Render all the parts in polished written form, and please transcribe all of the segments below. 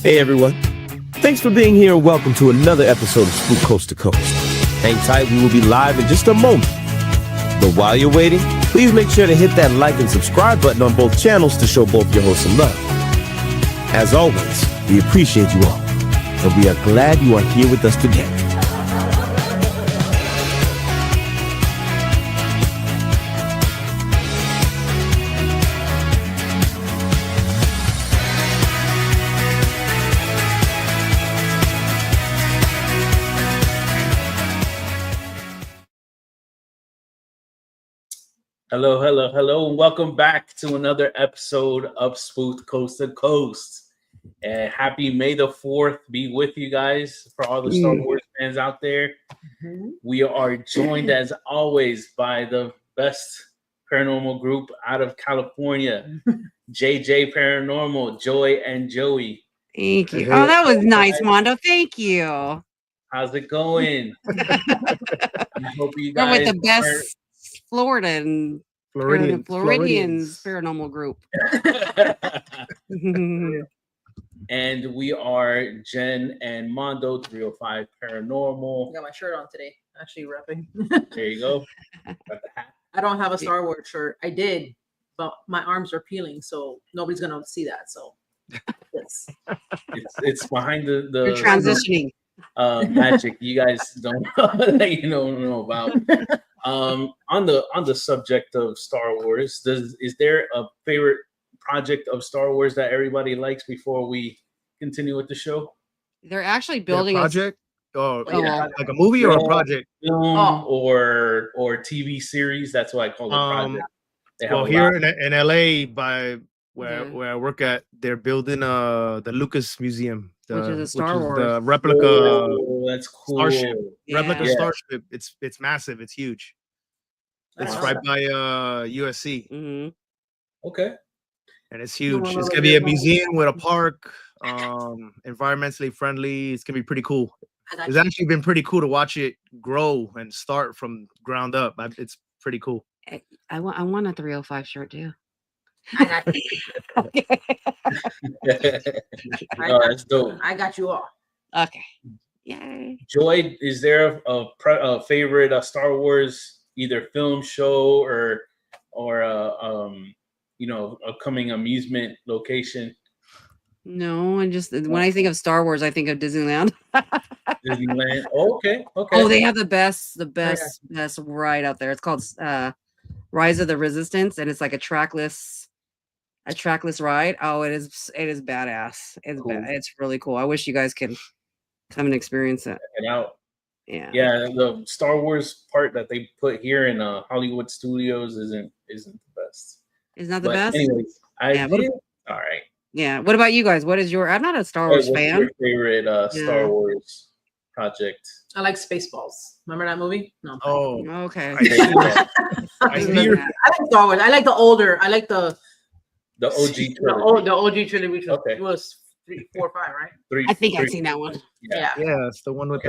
Hey everyone, thanks for being here and welcome to another episode of Spook Coast to Coast. Hang tight, we will be live in just a moment. But while you're waiting, please make sure to hit that like and subscribe button on both channels to show both your hosts some love. As always, we appreciate you all, and we are glad you are here with us today. Hello, hello, hello, and welcome back to another episode of Spook Coast to Coast. And happy May the 4th be with you guys for all the Star Wars fans out there. We are joined, as always, by the best paranormal group out of California, JJ Paranormal, Joy and Joey. Thank you. Oh, that was nice, Mondo. Thank you. How's it going? I hope you We're guys with the best Floridians paranormal group. And we are Jen and Mondo, 305 Paranormal. I got my shirt on today. Actually repping. There you go. Got the hat. I don't have a Star Wars shirt. I did, but my arms are peeling, so nobody's gonna see that. So yes. It's behind the You're transitioning. Magic you guys don't know about. On the subject of Star Wars, is there a favorite project of Star Wars that everybody likes before we continue with the show? They're actually building a project. Yeah. Like a movie or a project? Film or TV series. That's what I call it. Project. Well, here in LA, by where I work at, they're building the Lucas Museum, which is a Star Wars, the replica. That's cool. Starship. Replica Starship. It's massive. It's huge. It's right by USC. Mm-hmm. Okay. And it's huge. It's gonna be a museum with a park, environmentally friendly. It's gonna be pretty cool. It's actually been pretty cool to watch it grow and start from ground up. It's pretty cool. I want a 305 shirt too. I got you. Okay. That's dope. I got you all. Okay. Yay. Joy, is there a favorite Star Wars either film, show, or upcoming amusement location? No, and just when I think of Star Wars, I think of Disneyland. Disneyland. Oh, okay. Oh, they have the best ride out there. It's called Rise of the Resistance, and it's like a trackless ride. Oh, it is badass. It's cool. It's really cool. I wish you guys could come and experience it. Check it out. Yeah. Yeah, the Star Wars part that they put here in Hollywood Studios isn't the best. It's not the best. Anyways, all right. Yeah. What about you guys? What is your? I'm not a Star Wars fan. What's your favorite Star Wars project? I like Spaceballs. Remember that movie? No. Oh, okay. I like Star Wars. I like the older. I like the OG trilogy. The OG trilogy, which was 3, 4, 5, right? I think I've seen that one. Yeah, it's the one with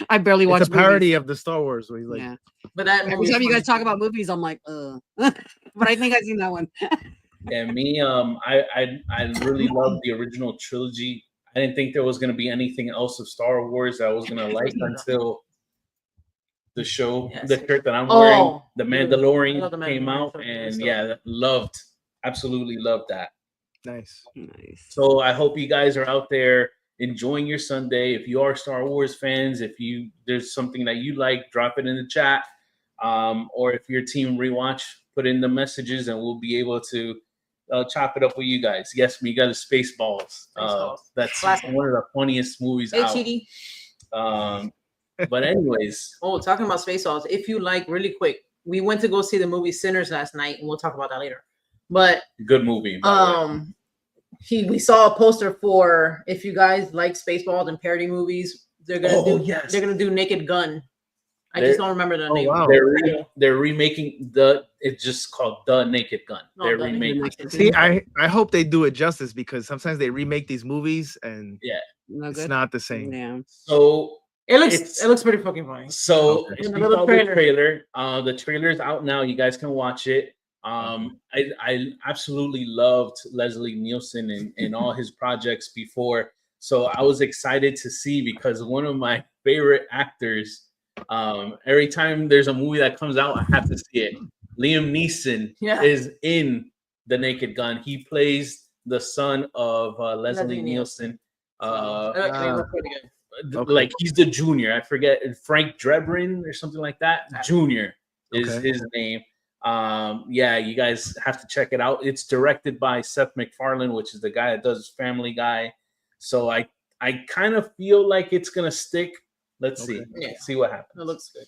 I barely watch. It's a parody of the Star Wars. Where he's like, but that every time you guys talk about movies, I'm like, but I think I've seen that one. And me, I really love the original trilogy. I didn't think there was going to be anything else of Star Wars that I was going to like until the show, the shirt that I'm wearing, The Mandalorian came out, and absolutely loved that. Nice. So I hope you guys are out there enjoying your Sunday. If you are Star Wars fans, there's something that you like, drop it in the chat. Or if your team rewatch, put in the messages, and we'll be able to chop it up with you guys. Yes, we got a Spaceballs. That's classic. One of the funniest movies out. But anyways. Talking about Spaceballs, if you like, really quick, we went to go see the movie Sinners last night, and we'll talk about that later. But good movie. We saw a poster for, if you guys like Spaceballs and parody movies, they're gonna do Naked Gun. I just don't remember the name. Wow. They're remaking it's just called The Naked Gun. They're remaking. See, I hope they do it justice, because sometimes they remake these movies and it's not the same. Yeah. So it looks pretty fucking funny. So the trailer. The trailer's out now. You guys can watch it. I absolutely loved Leslie Nielsen and all his projects before. So I was excited to see, because one of my favorite actors, every time there's a movie that comes out, I have to see it. Liam Neeson is in The Naked Gun. He plays the son of Leslie Nielsen. Like he's the junior. I forget, Frank Drebin or something like that. Junior is his name. Yeah, you guys have to check it out. It's directed by Seth MacFarlane, which is the guy that does Family Guy. So I kind of feel like it's gonna stick. Let's see. Let's see what happens. It looks good.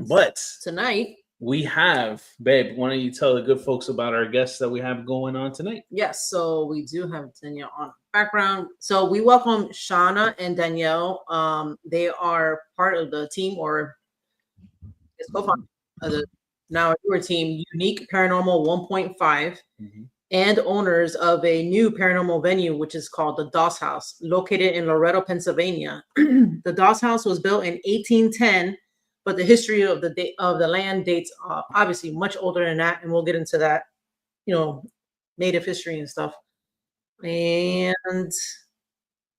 But tonight we have, babe, why don't you tell the good folks about our guests that we have going on tonight? Yes, so we do have Danielle on background. So we welcome Shauna and Danielle. They are part of the team, or it's co-founder of the now newer team, Unique Paranormal 1.5, and owners of a new paranormal venue, which is called the Doss House, located in Loretto, Pennsylvania. The Doss House was built in 1810, but the history of the land dates obviously much older than that, and we'll get into that, native history and stuff. And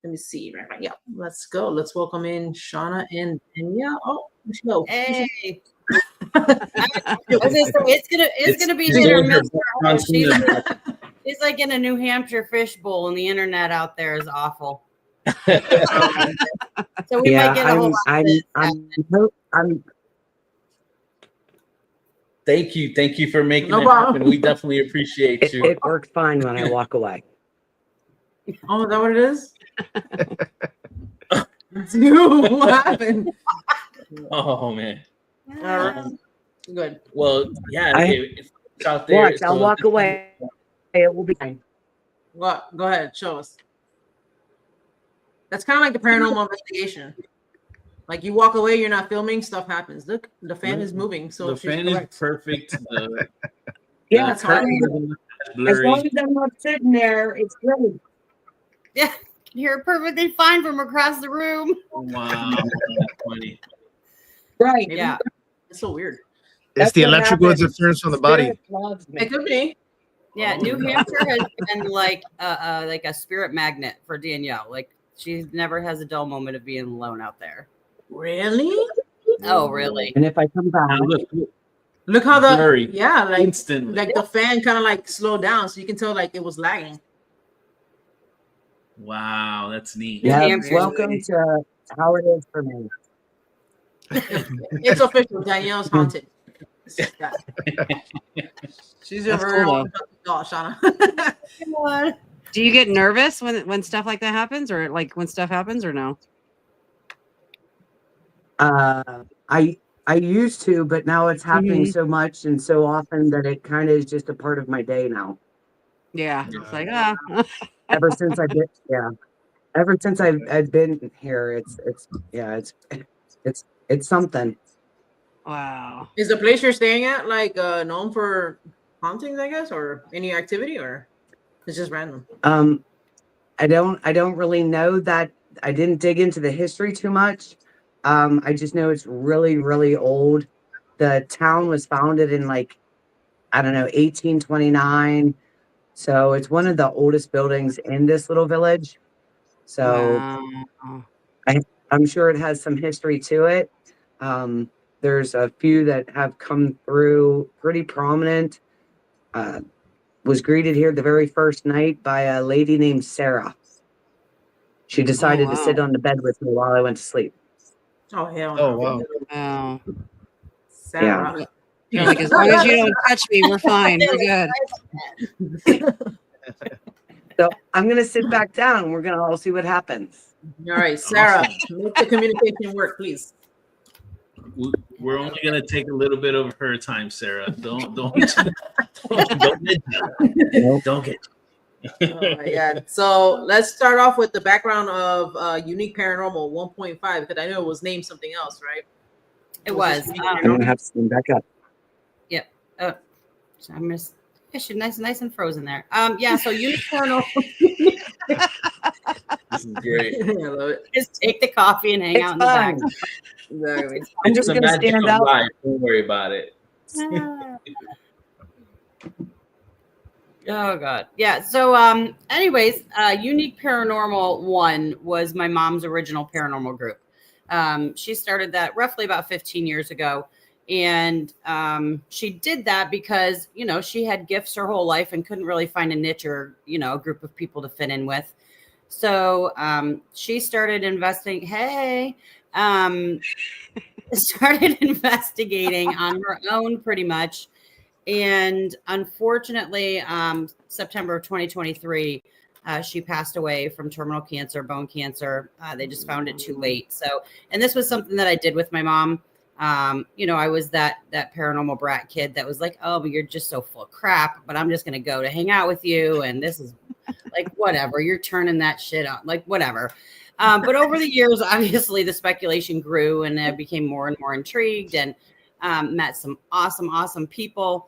let me see, right? Yeah, let's go. Let's welcome in Shauna and Danielle. Oh, let's go. Hey. It's gonna be hit or miss. She's like in a New Hampshire fishbowl, and the internet out there is awful. So we might get a whole I'm Thank you for making it happen. We definitely appreciate you. It worked fine when I walk away. Oh, is that what it is? Dude, what happened? Oh man. All right. Good. Well, yeah. If it's out there, watch, I'll walk away. It will be fine. What? Go ahead. Show us. That's kind of like the paranormal investigation. Like you walk away, you're not filming, stuff happens. Look, the fan is moving. So the fan is perfect. Yeah, that's hard. As long as I'm not sitting there, it's great. Yeah, you're perfectly fine from across the room. Wow, that's funny. Right. Maybe. Yeah. It's so weird. It's the electrical interference from the body. It could be. Yeah, New Hampshire has been like a spirit magnet for Danielle. Like she never has a dull moment of being alone out there. Really? Oh, really? And if I come back, look how instantly, like the fan kind of like slowed down, so you can tell like it was lagging. Wow, that's neat. Yeah, welcome to how it is for me. It's official. Danielle's haunted. She's your very own doll, Shauna. Do you get nervous when stuff like that happens, or like when stuff happens, or no? I used to, but now it's happening so much and so often that it kind of is just a part of my day now. Yeah, it's like ever since I've been here, it's something. Wow. Is the place you're staying at like known for hauntings, I guess, or any activity, or it's just random? I don't really know that. I didn't dig into the history too much. I just know it's really, really old. The town was founded in 1829. So it's one of the oldest buildings in this little village. So wow. I'm sure it has some history to it. There's a few that have come through pretty prominent. Was greeted here the very first night by a lady named Sarah. She decided to sit on the bed with me while I went to sleep. Oh, hell no. Oh, wow. Wow. Sarah. Yeah. You're like, as long as you don't touch me, we're fine. We're good. So I'm going to sit back down and we're going to all see what happens. All right, Sarah, make the communication work, please. We're only gonna take a little bit of her time, Sarah. Don't get. Oh my God. So let's start off with the background of Unique Paranormal 1.5, because I know it was named something else, right? It was. I'm going to have to stand back up. Yep. So I'm just nice and frozen there. Yeah. So Unique Paranormal. This is great. I love it. Just take the coffee and hang out in the back. Exactly. I'm just going to stand up. Don't worry about it. Oh God. Yeah. So anyways, Unique Paranormal 1 was my mom's original paranormal group. She started that roughly about 15 years ago. And she did that because, you know, she had gifts her whole life and couldn't really find a niche or, you know, a group of people to fit in with. So she started investing. Started investigating on her own pretty much. And unfortunately, September of 2023, she passed away from terminal cancer, bone cancer. They just found it too late. So, and this was something that I did with my mom. You know, I was that paranormal brat kid that was like, oh, but you're just so full of crap, but I'm just going to go to hang out with you. And this is like, whatever, you're turning that shit on, like, whatever. But over the years, obviously the speculation grew and I became more and more intrigued and met some awesome people.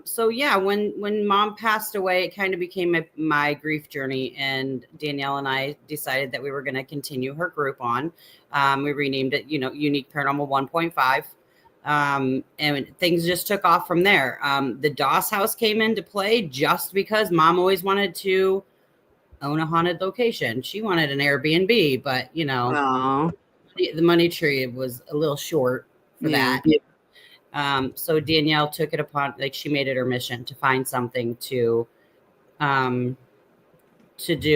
So yeah, when mom passed away, it kind of became my grief journey, and Danielle and I decided that we were going to continue her group on. We renamed it, you know, Unique Paranormal 1.5. And things just took off from there. The Doss house came into play just because mom always wanted to own a haunted location. She wanted an Airbnb, but you know, the money tree was a little short for that. So Danielle took it upon, like, she made it her mission to find something to do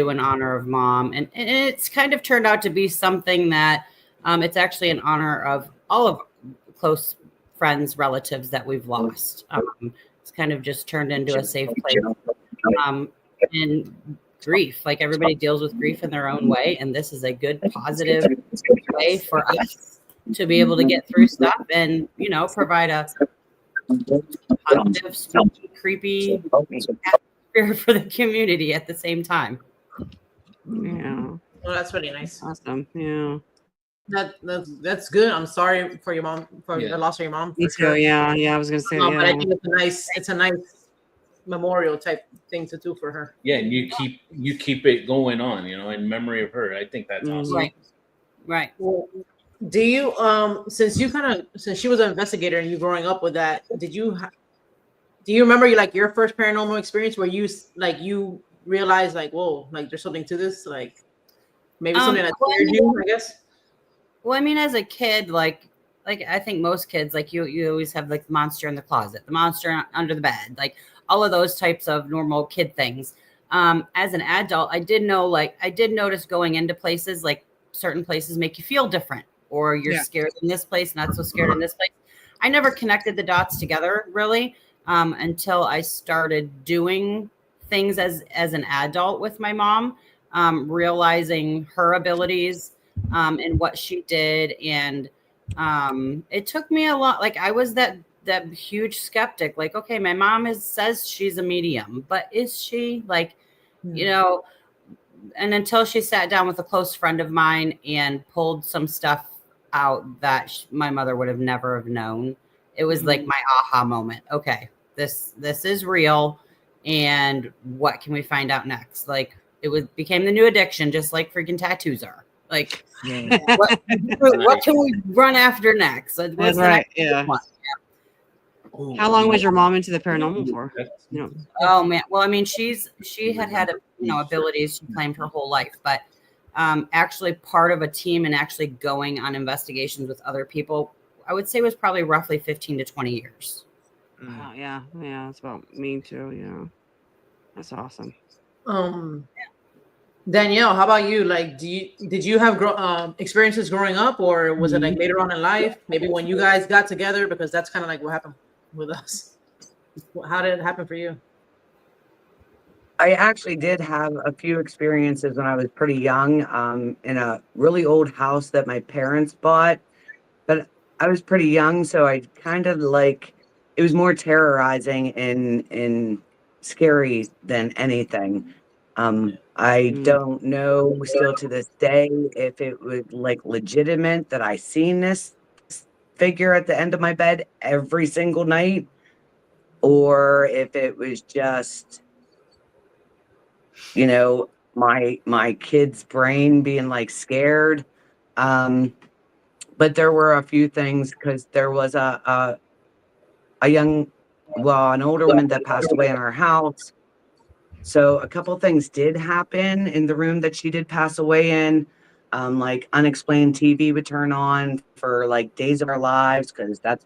in honor of mom. And it's kind of turned out to be something that it's actually in honor of all of close friends, relatives that we've lost. It's kind of just turned into a safe place. And grief, like, everybody deals with grief in their own way. And this is a good, positive way for us to be able to get through stuff and, you know, provide a positive, spooky, creepy atmosphere for the community at the same time. Yeah. Well, that's really nice. Awesome. Yeah. That's good. I'm sorry for your mom, for the loss of your mom. Me too. Yeah. I was gonna say. But I think it's a nice memorial type thing to do for her. Yeah, and you keep it going on, you know, in memory of her. I think that's awesome. Right. Well, do you since she was an investigator and you growing up with that, do you remember your first paranormal experience where you realized like, whoa, like there's something to this, like maybe something that scared you, I guess? Well, I mean, as a kid, like I think most kids, like you always have like the monster in the closet, the monster under the bed, like all of those types of normal kid things. As an adult, I did notice going into places, like certain places make you feel different, or you're scared in this place, not so scared in this place. I never connected the dots together really until I started doing things as an adult with my mom, realizing her abilities and what she did. And it took me a lot. Like, I was that huge skeptic, like, okay, my mom says she's a medium, but is she, like, you know? And until she sat down with a close friend of mine and pulled some stuff out that my mother would have never have known, it was like my aha moment. Okay, this is real, and what can we find out next? Like, became the new addiction, just like freaking tattoos are. Like, what can we run after next? That's right. Yeah. How long was your mom into the paranormal for? You know? Oh man. Well, I mean, she had abilities she claimed her whole life, but actually part of a team and actually going on investigations with other people, I would say was probably roughly 15 to 20 years. Wow, yeah, that's about me too. Yeah, that's awesome. Danielle, how about you? Like, did you have experiences growing up, or was it like later on in life? Maybe when you guys got together, because that's kind of like what happened with us. How did it happen for you? I actually did have a few experiences when I was pretty young, in a really old house that my parents bought, but I was pretty young, so I kind of like, it was more terrorizing and scary than anything. I don't know still to this day if it was like legitimate that I seen this figure at the end of my bed every single night, or if it was just, you know, my kid's brain being like scared. But there were a few things, because there was a young an older woman that passed away in our house. So a couple things did happen in the room that she did pass away in. Like unexplained TV would turn on for like days of our lives because that's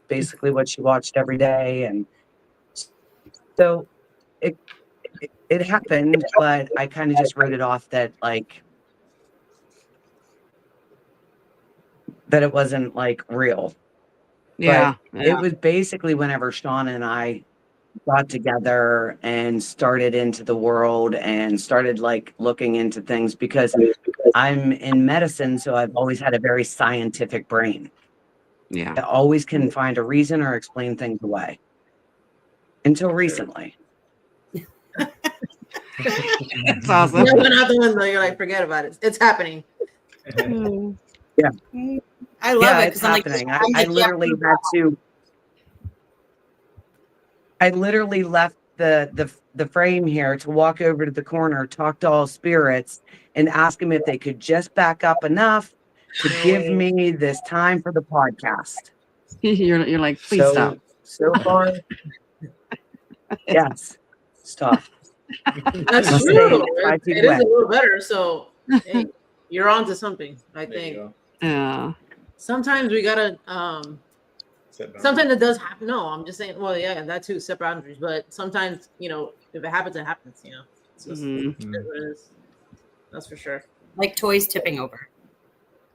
basically what she watched every day. And so it happened, but I kind of just wrote it off that like that it wasn't like real. Yeah. But it was basically whenever Shawnee and I got together and started into the world and started like looking into things because I'm in medicine, so I've always had a very scientific brain. Yeah. I always can find a reason or explain things away. Until recently. It's awesome. You're going out the window. You're like, forget about it. It's happening. Yeah. I love it It's because I'm like, happening. I literally left the frame here to walk over to the corner, talk to all spirits, and ask them if they could just back up enough to give me this time for the podcast. You're like, please stop. So far, yes, stop. That's I'll true. stay 5 feet It is away. a little better. So hey, you're on to something, I There you think. go. Yeah. Sometimes we gotta Set boundaries. sometimes it does happen. No, I'm just saying, well, yeah, that too, set boundaries. But sometimes, if it happens, it happens, It's just, Mhm. it is what it is. That's for sure. like toys tipping over.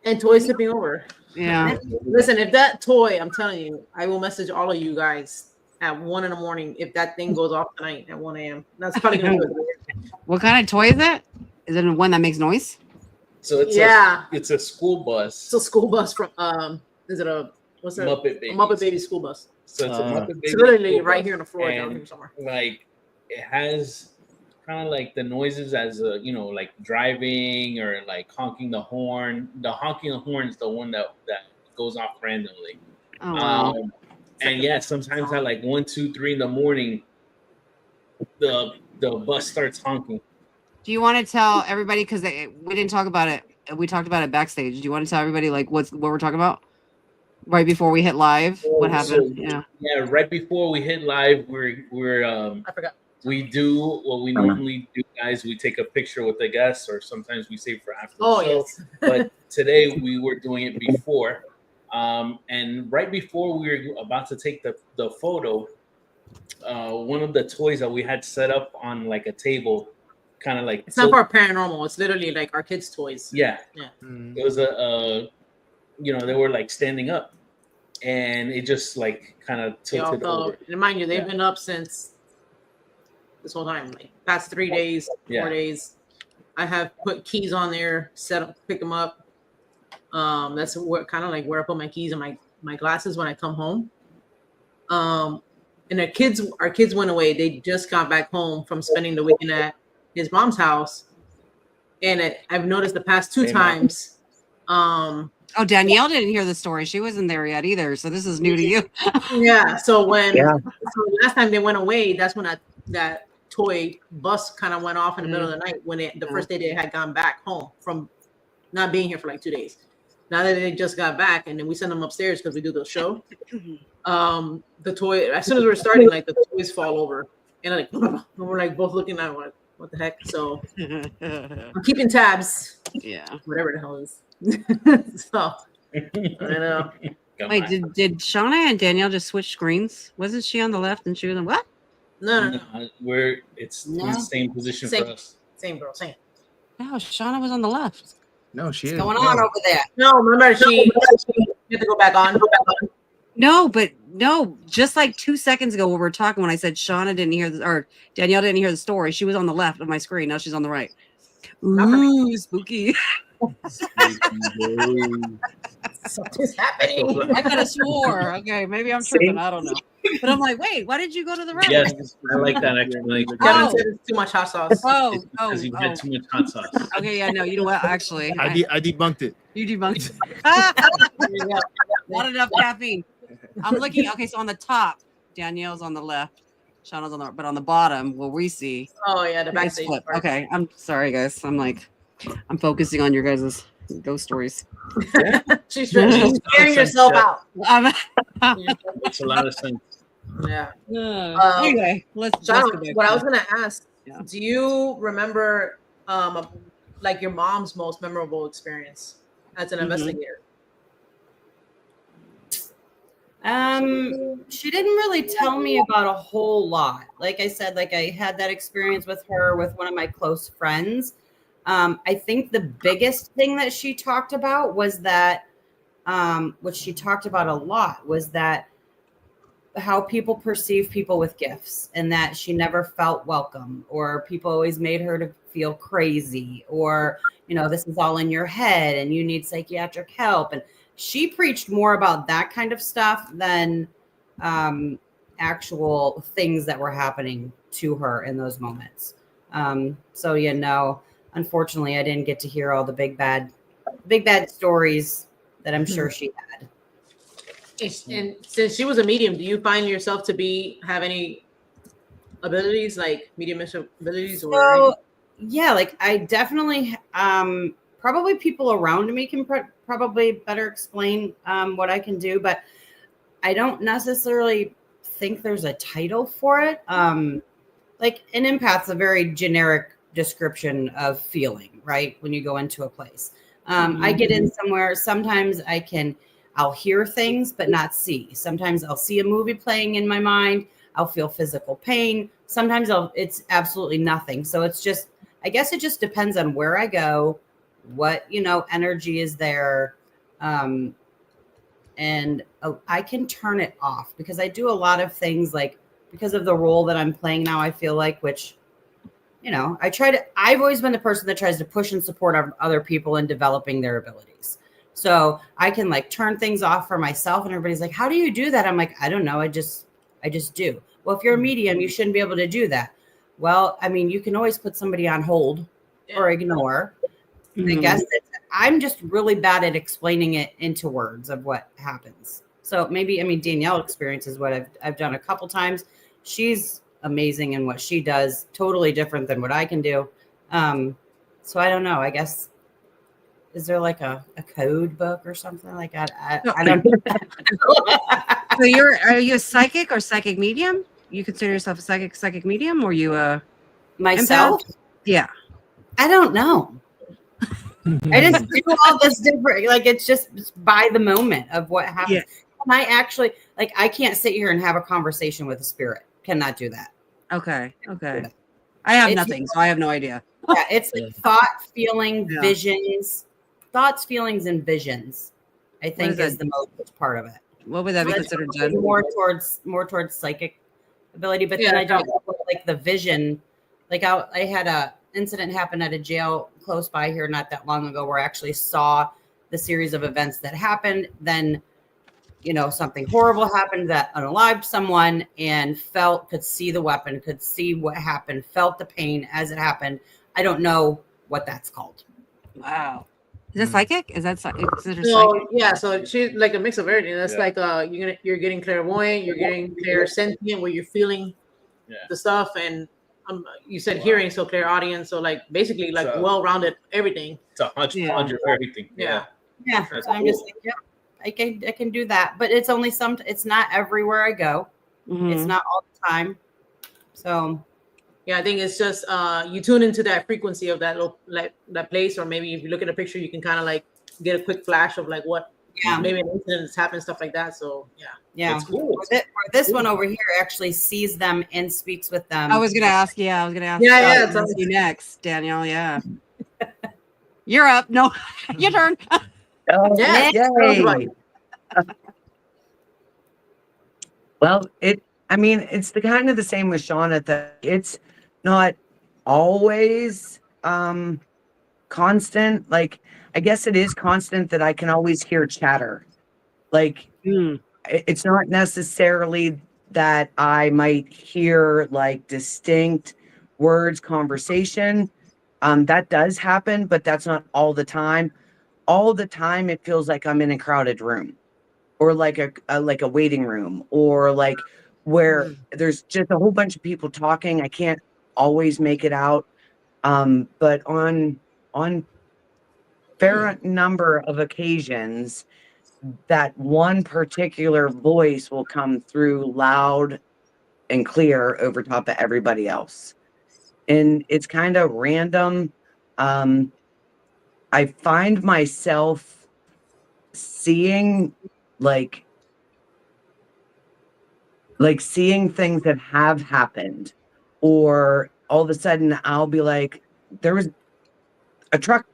And toys tipping over. Yeah. Listen, if that toy, I'm telling you, I will message all of you guys at 1 a.m. if that thing goes off tonight at 1 a.m. That's probably gonna do it. What kind of toy is it? Is it one that makes noise? So it's it's a school bus. It's a school bus from is it a what's that? Muppet Babies. A Muppet Baby school bus. So it's a Muppet Baby. It's literally school right bus, here on the floor down and, here somewhere. Like it has kind of like the noises as like driving or like honking the horn. The honking the horn is the one that goes off randomly. Oh, wow. And yeah, sometimes at like 1, 2, 3 in the morning, the bus starts honking. Do you want to tell everybody, because we didn't talk about it, we talked about it backstage. Do you want to tell everybody like what we're talking about right before we hit live? What happened? Yeah, right before we hit live, we're I forgot. we do what we normally do, guys. We take a picture with the guests, or sometimes we save for after the show. Yes. But today we were doing it before. And right before we were about to take the photo, one of the toys that we had set up on like a table, kind of like It's not for paranormal. It's literally like our kids' toys. Yeah. Mm. It was they were like standing up, and it just like kind of tilted over. And mind you, they've been up since this whole time, like past 3 days, 4 days. I have put keys on there, set up, pick them up. That's kind of like where I put my keys and my glasses when I come home. And our kids went away. They just got back home from spending the weekend at his mom's house. And I've noticed the past two times. Oh, Danielle didn't hear the story. She wasn't there yet either. So this is new to you. Yeah. So last time they went away, that's when that toy bus kind of went off in the middle of the night when the first day they had gone back home from not being here for like 2 days. Now that they just got back, and then we send them upstairs because we do the show. The toy, as soon as we're starting, like the toys fall over, and like we're like both looking at what the heck. So I'm keeping tabs. Yeah. Whatever the hell is. So I know. Wait, did Shawnee and Danielle just switch screens? Wasn't she on the left and she was on what? No. It's in the same position for us. Same girl, same. No, Shawnee was on the left. No, she is. What's going on over there? No, remember she had to go back on. No, but just like 2 seconds ago when we were talking, when I said Shauna didn't hear or Danielle didn't hear the story, she was on the left of my screen. Now she's on the right. Ooh, spooky. Something's happening. I could have swore. Okay, maybe I'm tripping. I don't know. But I'm like, wait, why did you go to the right? Yes, I like that actually. Kevin said it's too much hot sauce. Because you had too much hot sauce. Okay, yeah, no, you know what? Actually, I debunked it. You debunked it. Not enough caffeine. I'm looking. Okay, so on the top, Danielle's on the left, Shauna's on the right, but on the bottom, what we see. Oh yeah, the backstage. Okay, I'm sorry, guys. I'm focusing on your guys' ghost stories. She's scaring herself out. Makes a lot of sense. Yeah. Anyway, let's Sean, go back what I to- was gonna ask, Yeah. do you remember like your mom's most memorable experience as an Mhm. investigator? She didn't really tell me about a whole lot. Like I said, like I had that experience with her with one of my close friends. I think the biggest thing that she talked about was that, which she talked about a lot, was that how people perceive people with gifts, and that she never felt welcome, or people always made her to feel crazy, or, you know, this is all in your head and you need psychiatric help. And she preached more about that kind of stuff than actual things that were happening to her in those moments. So yeah, no, unfortunately I didn't get to hear all the big bad stories that I'm sure she had. And since she was a medium, do you find yourself to have any abilities, like mediumship abilities? So yeah, like I definitely probably people around me can probably better explain what I can do, but I don't necessarily think there's a title for it. Like an empath's a very generic description of feeling, right? When you go into a place. I get in somewhere, sometimes I'll hear things but not see. Sometimes I'll see a movie playing in my mind. I'll feel physical pain. Sometimes it's absolutely nothing. So it's just, I guess it just depends on where I go, what, energy is there. And I can turn it off because I do a lot of things, like because of the role that I'm playing now, I feel like, which, I've always been the person that tries to push and support other people in developing their abilities. So I can like turn things off for myself, and everybody's like, how do you do that? I'm like, I don't know. I just do. Well, if you're a medium, you shouldn't be able to do that. Well, I mean, you can always put somebody on hold or ignore. I guess I'm just really bad at explaining it into words of what happens. So maybe, Danielle experiences what I've done a couple times. She's amazing in what she does, totally different than what I can do. So I don't know. I guess, is there like a code book or something like that? I don't know. So are you a psychic or psychic medium? You consider yourself a psychic medium, or you myself? Empath? Yeah. I don't know. I just do all this different, like it's just by the moment of what happens. Yeah. And I actually, like, I can't sit here and have a conversation with a spirit. Cannot do that. Okay. I have nothing, so I have no idea. Yeah, it's like thought, feeling, visions. Thoughts, feelings, and visions, I think, is the most part of it. What would that be considered, Jen? More towards psychic ability, but then I don't like the vision. Like I had a incident happen at a jail close by here not that long ago where I actually saw the series of events that happened. Then, something horrible happened that unalived someone, and could see the weapon, could see what happened, felt the pain as it happened. I don't know what that's called. Wow. Is that psychic? Is that considered so, psychic? Yeah, so she's like a mix of everything. That's like you're getting clairvoyant, you're getting clairsentient, where you're feeling the stuff, and you said hearing, so clairaudience, so like basically like well-rounded everything. It's a hodgepodge of everything. Yeah. So I'm just like, I can do that, but it's only it's not everywhere I go. It's not all the time. So yeah, I think it's just you tune into that frequency of that little, like that place, or maybe if you look at a picture, you can kind of like get a quick flash of like what maybe an incident has happened, stuff like that. So yeah, it's cool. Or this one over here actually sees them and speaks with them. I was gonna ask. Yeah. It's you next, Danielle. Yeah. You're up. No, your turn. Yay. Well, it's the kind of the same with Shauna, that it's not always constant. Like, I guess it is constant that I can always hear chatter. Like, it's not necessarily that I might hear like distinct words, conversation. That does happen, but that's not all the time. All the time, it feels like I'm in a crowded room, or like a waiting room, or like where there's just a whole bunch of people talking. I can't always make it out. But on fair number of occasions, that one particular voice will come through loud and clear over top of everybody else. And it's kind of random. I find myself seeing like seeing things that have happened, or all of a sudden I'll be like, there was a truck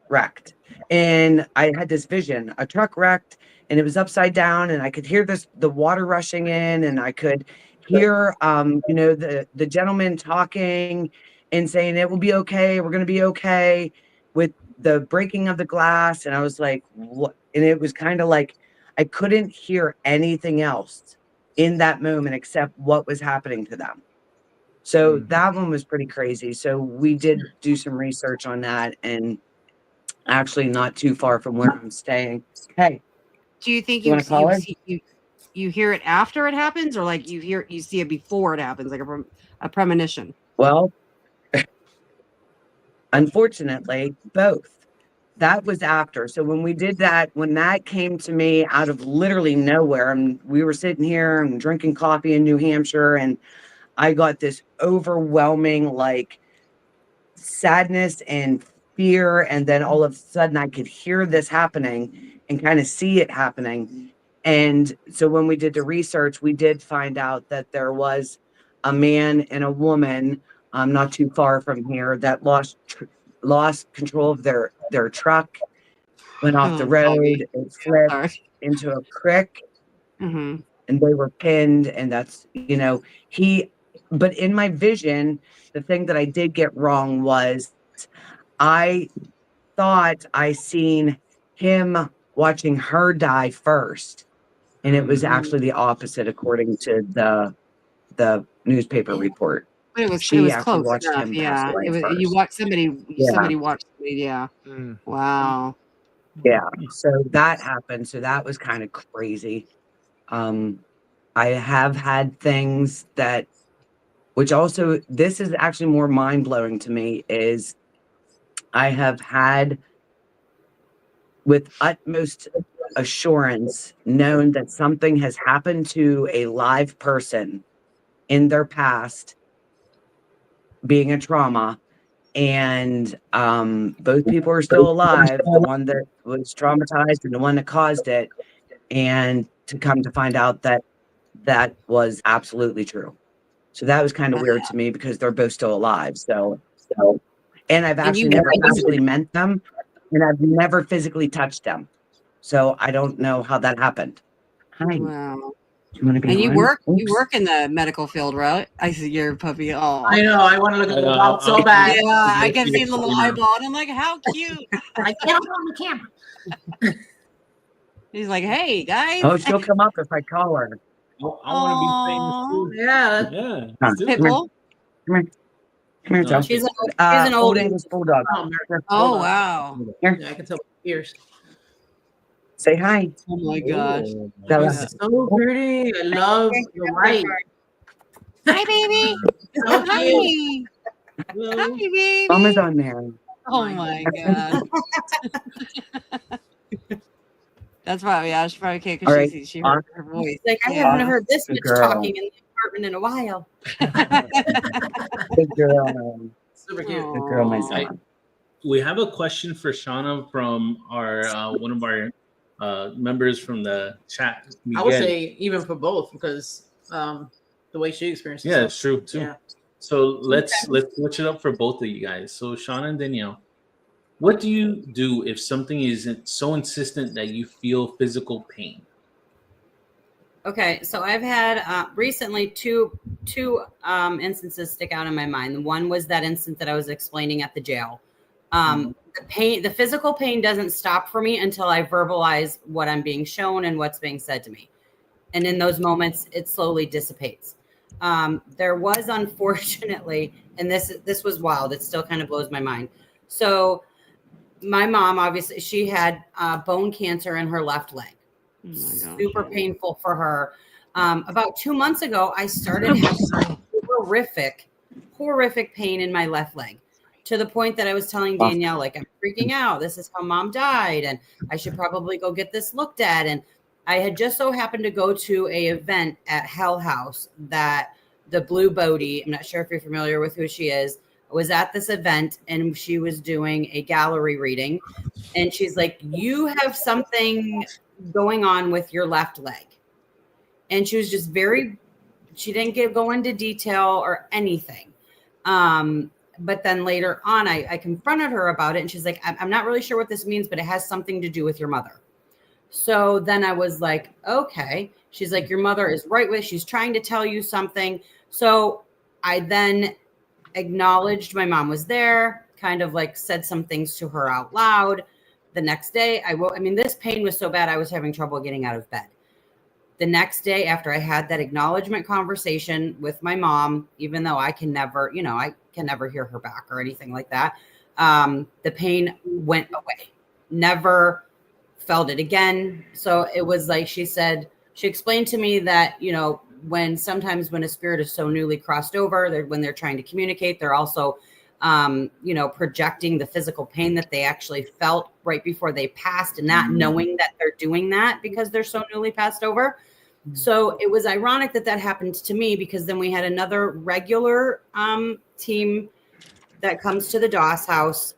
wrecked, and I had this vision, a truck wrecked, and it was upside down, and I could hear the water rushing in, and I could hear the gentleman talking and saying it will be okay, we're going to be okay, with the breaking of the glass. And I was like, what? And it was kind of like I couldn't hear anything else in that moment except what was happening to them. So that one was pretty crazy. So we did do some research on that, and actually not too far from where I'm staying. Hey, Do you think You wanna call her? you hear it after it happens, or like you see it before it happens, like a premonition? well, unfortunately, both. That was after. So when we did that, when that came to me out of literally nowhere, and we were sitting here and drinking coffee in New Hampshire, and I got this overwhelming like sadness and fear, and then all of a sudden I could hear this happening and kind of see it happening. And so when we did the research, we did find out that there was a man and a woman not too far from here that lost control of their truck, went off the road, and slipped into a creek, Mm-hmm. and they were pinned. And that's, but in my vision, the thing that I did get wrong was I thought I seen him watching her die first, and it was actually the opposite according to the newspaper report. But it was She close watched enough. him pass Yeah, away it was. first. You watched somebody. Yeah. Somebody watched somebody. Yeah. Wow. Yeah, so that happened. So that was kind of crazy. I have had things that, which also, this is actually more mind-blowing to me, is I have had, with utmost assurance, known that something has happened to a live person in their past, being a trauma, and both people are still alive, the one that was traumatized and the one that caused it, and to come to find out that that was absolutely true. So that was kind of weird to me because they're both still alive. So and I've actually never physically met them, and I've never physically touched them. So I don't know how that happened. Hi. Wow. Do you want to be And you on? work Oops. in the medical field, right? I see your puppy. Oh, I know. I want to look at the dog so bad. yeah, I can see a little eyeball, and I'm like, how cute. I can't on the camera. He's like, hey guys. Oh, she'll come up if I call her. I want to be famous too. Yeah. Yeah. Huh. let's do it. Pitbull. Come here. Come here, Joe. She's an old English bulldog. Oh wow. Here. Yeah, I can tell by the ears. Say hi. Oh my gosh. Bella. Yeah. So pretty. I love the white. Hi, baby. So cute. Hi. Hi, baby. Mama's on there. Oh my god. That's probably, yeah, she probably can't All because right. she heard her voice. Like, I Yeah. haven't heard this Good much girl. talking in the apartment in a while. Good girl. Super cute. Good girl, my Aw. son. We have a question for Shauna from our one of our members from the chat. I would Miguel. say even for both because the way she experienced it. Yeah, it's true too. Yeah. So let's switch it up for both of you guys. So Shauna and Danielle, what do you do if something isn't so insistent that you feel physical pain? Okay, so I've had recently two instances stick out in my mind. The one was that instance that I was explaining at the jail. The physical pain doesn't stop for me until I verbalize what I'm being shown and what's being said to me. And in those moments, it slowly dissipates. There was, unfortunately, and this was wild. It still kind of blows my mind. So my mom, obviously, she had bone cancer in her left leg. Oh my gosh. Super painful for her. About 2 months ago, I started having horrific pain in my left leg, to the point that I was telling Danielle, like, I'm freaking out. This is how mom died, and I should probably go get this looked at. And I had just so happened to go to a event at Hell House that the Blue Bodie, I'm not sure if you're familiar with who she is, was at this event, and she was doing a gallery reading. And she's like, you have something going on with your left leg. And she was just she didn't go into detail or anything. But then later on, I confronted her about it, and she's like, I'm not really sure what this means, but it has something to do with your mother. So then I was like, okay. She's like, your mother is right with, she's trying to tell you something. So I then acknowledged my mom was there, kind of like said some things to her out loud. The next day, this pain was so bad, I was having trouble getting out of bed. The next day, after I had that acknowledgement conversation with my mom, even though I can never hear her back or anything like that, the pain went away. Never felt it again. So it was like she explained to me that, sometimes when a spirit is so newly crossed over, when they're trying to communicate, they're also, projecting the physical pain that they actually felt right before they passed, and not knowing that they're doing that because they're so newly passed over. So it was ironic that happened to me, because then we had another regular team that comes to the Doss house.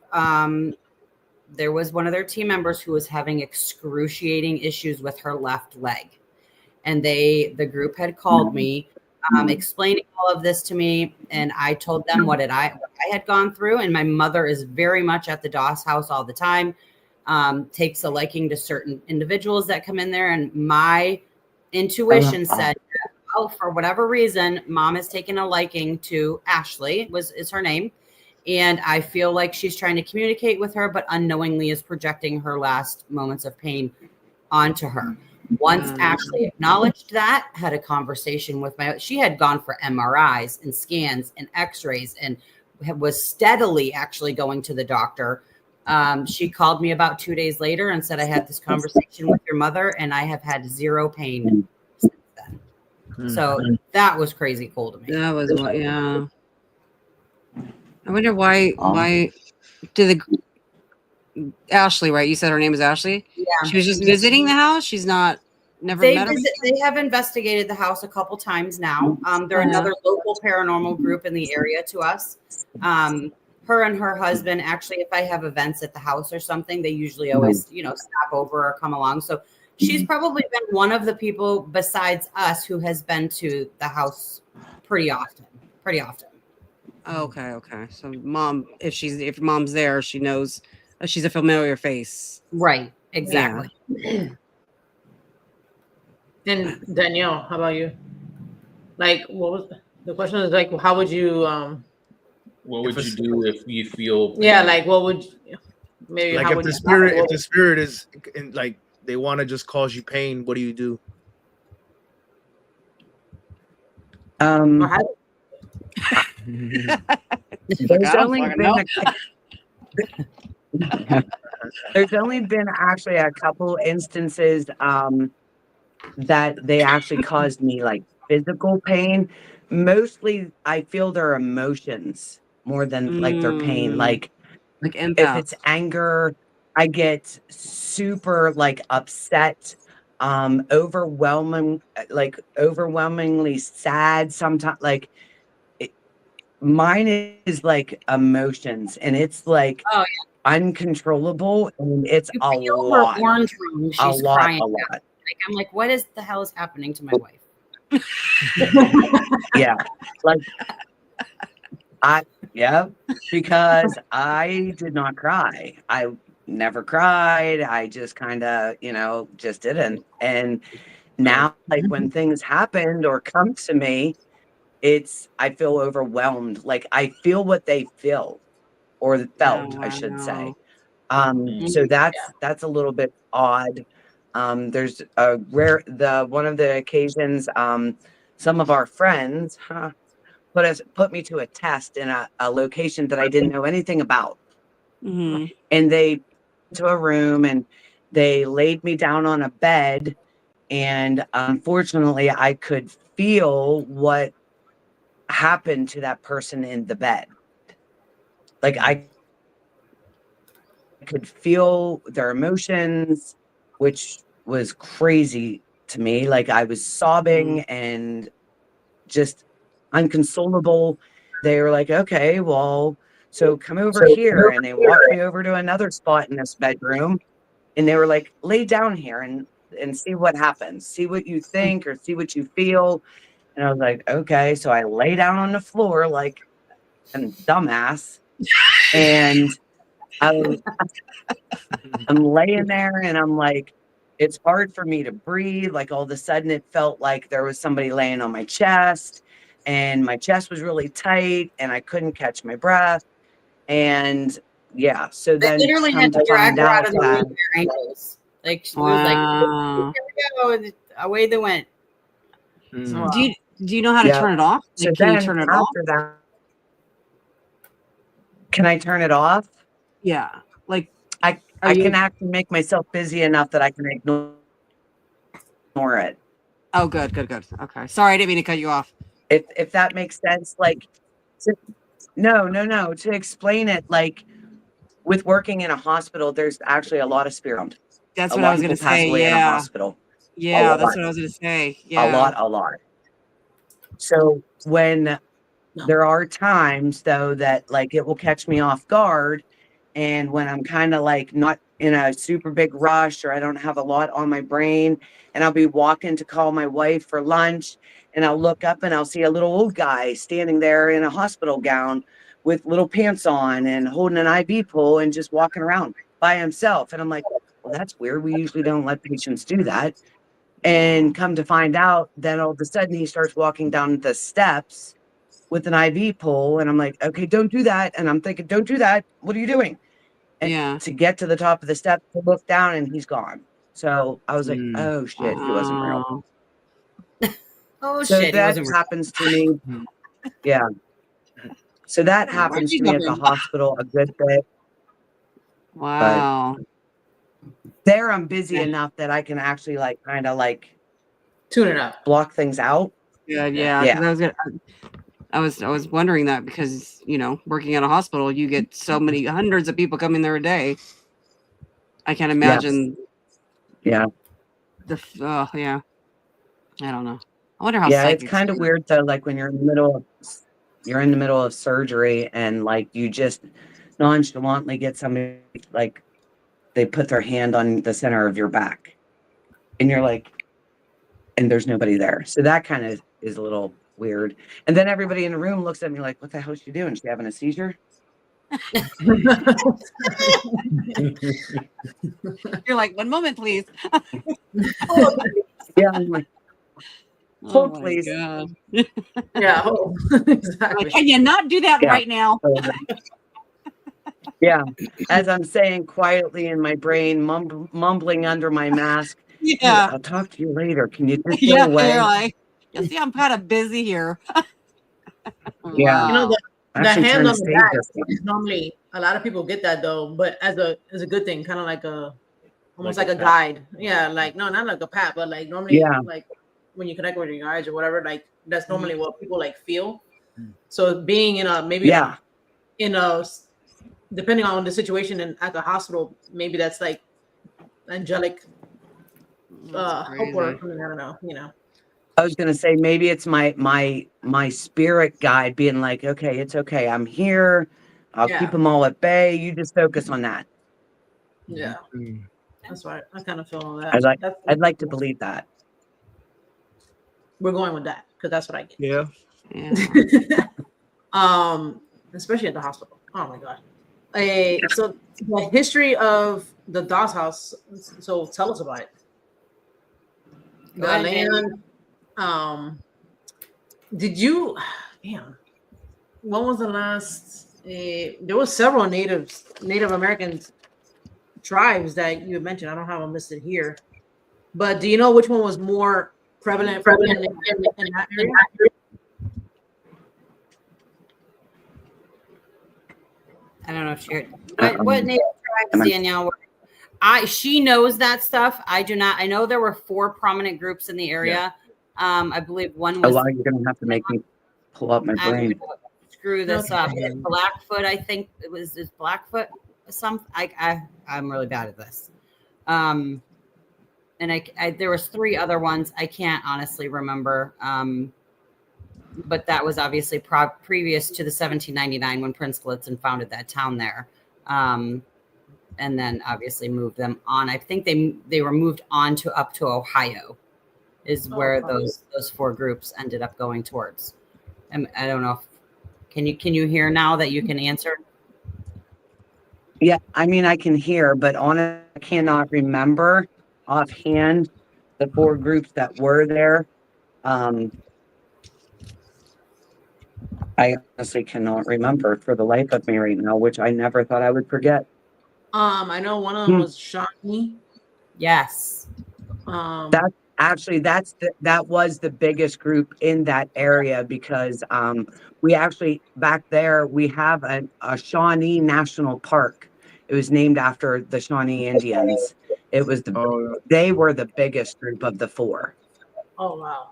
There was one of their team members who was having excruciating issues with her left leg. And the group had called me, explaining all of this to me. And I told them what I had gone through. And my mother is very much at the Doss house all the time, takes a liking to certain individuals that come in there. And my intuition said, oh, for whatever reason, mom has taken a liking to Ashley, is her name. And I feel like she's trying to communicate with her, but unknowingly is projecting her last moments of pain onto her. Once Ashley acknowledged that, had a conversation with she had gone for MRIs and scans and x-rays and was steadily actually going to the doctor. She called me about 2 days later and said, I had this conversation with your mother and I have had zero pain since then. So that was crazy cool to me. That was yeah. I wonder why did Ashley, right? You said her name is Ashley? Yeah. She was just visiting the house. She's never met her. They have investigated the house a couple times now. They're another local paranormal group in the area to us. Her and her husband, actually, if I have events at the house or something, they usually always, stop over or come along. So she's probably been one of the people besides us who has been to the house pretty often. Okay. So if mom's there, she knows she's a familiar face. Right. Exactly. Yeah. And Danielle, how about you? Like, what was the question? Is like, how would you? What would you do if you feel? Yeah, like what would maybe? Like if the spirit is like they want to just cause you pain, what do you do? There's only been actually a couple instances that they actually caused me like physical pain. Mostly I feel their emotions more than like their pain. Like if it's anger, I get super like upset, overwhelmingly sad sometimes. Like mine is like emotions, and it's like uncontrollable, and it's a lot. Orange room, she's crying. A lot. Like, I'm like, what is the hell is happening to my wife? Yeah, like because I did not cry. I never cried. I just kind of, just didn't. And now, like when things happened or come to me, I feel overwhelmed. Like I feel what they feel or felt, I should say. So that's a little bit odd. There's one of the occasions, some of our friends put me to a test in a location that I didn't know anything about. And they to a room and they laid me down on a bed, and unfortunately I could feel what happened to that person in the bed. Like I could feel their emotions, which was crazy to me. Like I was sobbing and just unconsolable. They were like, okay, well, so come over here. And they walked me over to another spot in this bedroom. And they were like, lay down here and see what happens. See what you think or see what you feel. And I was like, okay. So I lay down on the floor like a dumbass. And I'm laying there and I'm like, it's hard for me to breathe. Like all of a sudden it felt like there was somebody laying on my chest and my chest was really tight and I couldn't catch my breath. And yeah, so They then literally had to drag her out of the room that, with their ankles. Like she Wow. was like, here we go, and away they went. Do you know how to Yeah. turn it off? so Like, can then you turn it off? after that, can I turn it off? Yeah. Like, I can actually make myself busy enough that I can ignore it. oh, good. Okay. Sorry, I didn't mean to cut you off. If that makes sense, like, no. To explain it, like, with working in a hospital, there's actually a lot of spirit. That's A what lot I was of going people to pass say. away in a Yeah. hospital. Yeah, that's lot. what I was going to say. Yeah. A lot. So when there are times though that like it will catch me off guard, and when I'm kind of like not in a super big rush or I don't have a lot on my brain, and I'll be walking to call my wife for lunch, and I'll look up and I'll see a little old guy standing there in a hospital gown with little pants on and holding an IV pole and just walking around by himself. And I'm like, well, that's weird. We usually don't let patients do that. And come to find out, then all of a sudden he starts walking down the steps with an IV pole. And I'm like, okay, don't do that. And I'm thinking, don't do that. What are you doing? And to get to the top of the step, to look down, and he's gone. So I was like, oh shit, he wasn't real. Oh So shit, that happens to me. Yeah. So that happens to me at the hospital a good bit. Wow. But there I'm busy enough that I can actually like kind of like tune it up, block things out. Yeah. I was wondering that because, you know, working at a hospital, you get so many hundreds of people coming there a day. I can't imagine. Yeah. Yeah. I don't know. I wonder how. Yeah, it's kind of weird though. Like when you're in the middle of surgery and like you just nonchalantly get somebody like they put their hand on the center of your back, and you're like, and there's nobody there. So that kind of is a little weird. And then everybody in the room looks at me like, what the hell is she doing? Is she having a seizure? You're like, 1 moment, please. Yeah, I'm like, hold, please. Yeah, exactly. Can you not do that right now? Yeah, as I'm saying quietly in my brain, mumbling under my mask. Yeah, I'll talk to you later. Can you just go away? You're like, you see, I'm kind of busy here. Yeah, you know the hand on the back is normally a lot of people get that though, but as a good thing, kind of like almost like a guide. Yeah, like no, not like a pat, but like normally like when you connect with your guides or whatever, like that's normally what people like feel. So being in a maybe in a depending on the situation and at the hospital, maybe that's like angelic hope or something. I don't know, you know. I was gonna say maybe it's my spirit guide being like, okay, it's okay. I'm here. I'll keep them all at bay. You just focus on that. Yeah, that's right. I kind of feel that. I'd like to believe that. We're going with that because that's what I get. Yeah. Especially at the hospital. Oh my god. So the history of the Doss House. So tell us about it. The land. Did you? Damn. When was the last? There was several Native American tribes that you mentioned. I don't have them listed here, but do you know which one was more prevalent in that area? I don't know if she what Native tribes, Danielle. She knows that stuff. I do not. I know there were 4 prominent groups in the area. I believe one was. You're gonna have to make me pull up my brain. Screw this up. Blackfoot, I think it was Blackfoot. I'm really bad at this. And and I there was 3 other ones. I can't honestly remember. But that was obviously previous to the 1799 when Prince Gallitzin founded that town there. And then obviously moved them on. I think they were moved on to up to Ohio is where those 4 groups ended up going towards. And I don't know if can you hear now that you can answer? Yeah, I mean, I can hear, but honestly, I cannot remember offhand the 4 groups that were there. I honestly cannot remember for the life of me right now, which I never thought I would forget. I know one of them was Shawnee. Yes. That was the biggest group in that area because we actually back there we have a Shawnee National Park. It was named after the Shawnee Indians. It was they were the biggest group of the 4. Oh wow.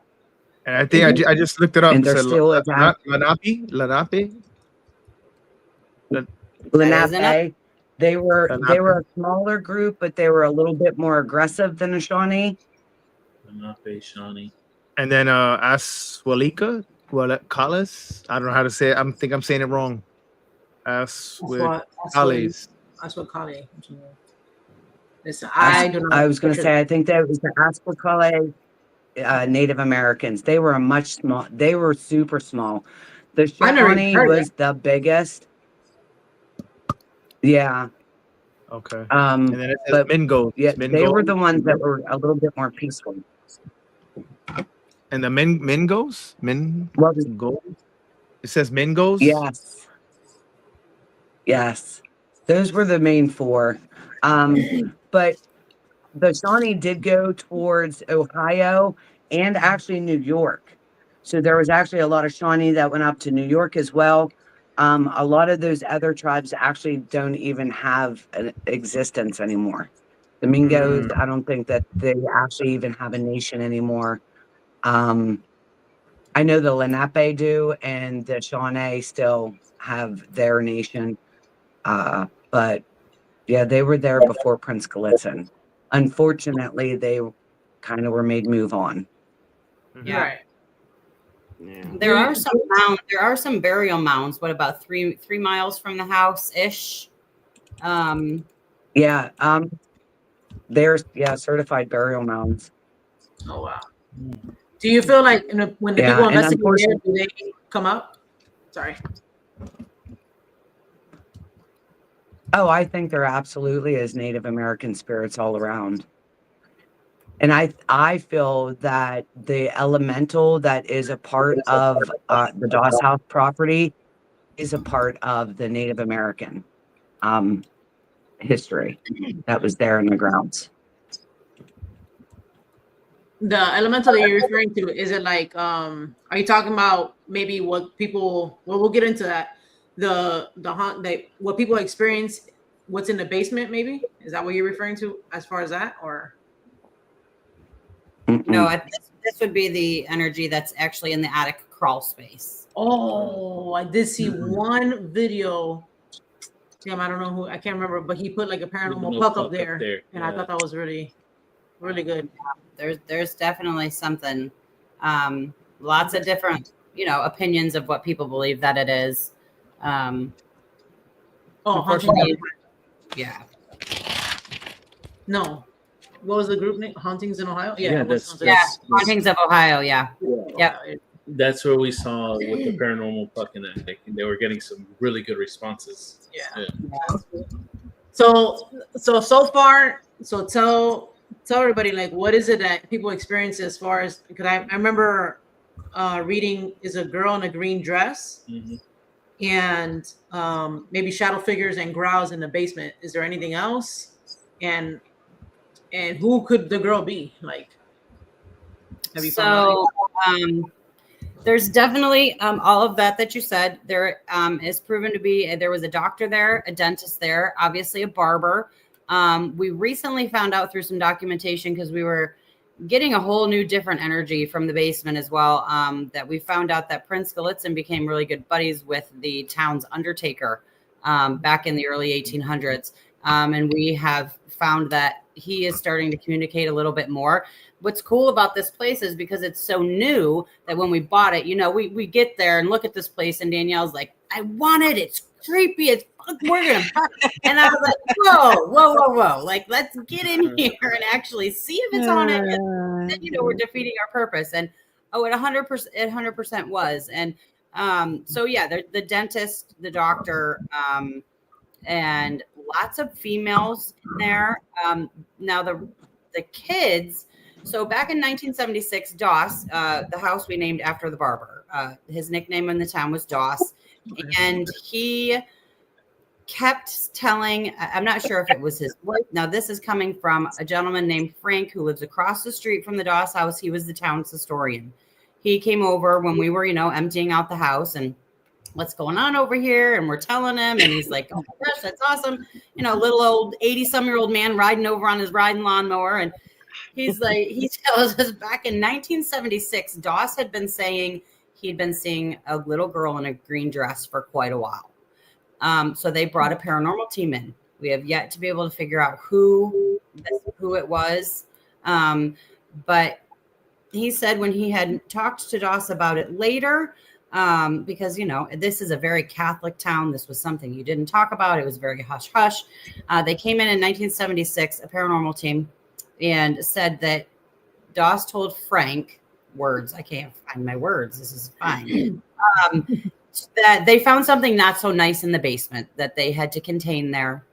And I think I just looked it up. And they're still Lenape. Lenape. They were a smaller group, but they were a little bit more aggressive than a Shawnee. Lenape, Shawnee. And then Asswikales. I don't know how to say it. I think I'm saying it wrong. Asswikales. Asswikales. I was going to say I think that was the Asswikales Native Americans. They were they were super small. The Shawnee was the biggest. Yeah. Okay. And then it says Mingoes. Yeah, they were the ones that were a little bit more peaceful. And the Mingoes? Mingoes? It says Mingoes? Yes. Yes. Those were the main 4. But the Shawnee did go towards Ohio and actually New York. So there was actually a lot of Shawnee that went up to New York as well. A lot of those other tribes actually don't even have an existence anymore. The Mingoes, I don't think that they actually even have a nation anymore. I know the Lenape do, and the Shawnee still have their nation. But yeah, they were there before Prince Gallitzin. Unfortunately, they kind of were made move on. Yeah. Right. Yeah. There are some mounds. There are some burial mounds. What about 3 miles from the house ish? Yeah. There's certified burial mounds. Oh wow. Do you feel like when the people investigate there, do they come up? Sorry. Oh, I think there absolutely is Native American spirits all around. And I feel that the elemental that is a part of the Dawes House property is a part of the Native American history that was there in the grounds. The elemental that you're referring to, is it like are you talking about maybe what people we'll get into that. The haunt that what people experience, what's in the basement, maybe? Is that what you're referring to as far as that, or no, this would be the energy that's actually in the attic crawl space. Oh, I did see one video. Damn, I don't know who, I can't remember, but he put like a paranormal puck up there, and I thought that was really, really good. There's definitely something. Lots of different, opinions of what people believe that it is. Unfortunately, yeah. No. What was the group name? Hauntings in Ohio? Yeah, that's Hauntings of Ohio. Yeah. Yep. That's where we saw with the paranormal fucking attic, and they were getting some really good responses. Yeah. So far, tell everybody, like, what is it that people experience as far as, because I remember reading is a girl in a green dress, and maybe shadow figures and growls in the basement. Is there anything else? And who could the girl be? Like, have you found out? There's definitely all of that you said. There is proven to be, there was a doctor there, a dentist there, obviously a barber. We recently found out through some documentation, because we were getting a whole new different energy from the basement as well, that we found out that Prince Gallitzin became really good buddies with the town's undertaker back in the early 1800s. And we have found that he is starting to communicate a little bit more. What's cool about this place is because it's so new that when we bought it, you know, we get there and look at this place and Danielle's like, I want it. It's creepy. It's we're gonna and I was like, whoa. Like, let's get in here and actually see if it's on it. And then, you know, we're defeating our purpose. And it 100% was. And so yeah, the dentist, the doctor, and lots of females in there. Now the kids. So back in 1976, Doss, the house we named after the barber. His nickname in the town was Doss, and he kept telling. I'm not sure if it was his wife. Now this is coming from a gentleman named Frank who lives across the street from the Doss house. He was the town's historian. He came over when we were, you know, emptying out the house and what's going on over here, and we're telling him, and he's like, oh my gosh, that's awesome. You know, little old 80-some-year-old man riding over on his riding lawnmower. And he's like, he tells us back in 1976, Doss had been saying he'd been seeing a little girl in a green dress for quite a while. So they brought a paranormal team in. We have yet to be able to figure out who it was. But he said when he had talked to Doss about it later, because, you know, this is a very Catholic town. This was something you didn't talk about. It was very hush hush. They came in 1976, a paranormal team, and said that Doss told Frank words. I can't find my words. This is fine. That they found something not so nice in the basement that they had to contain there.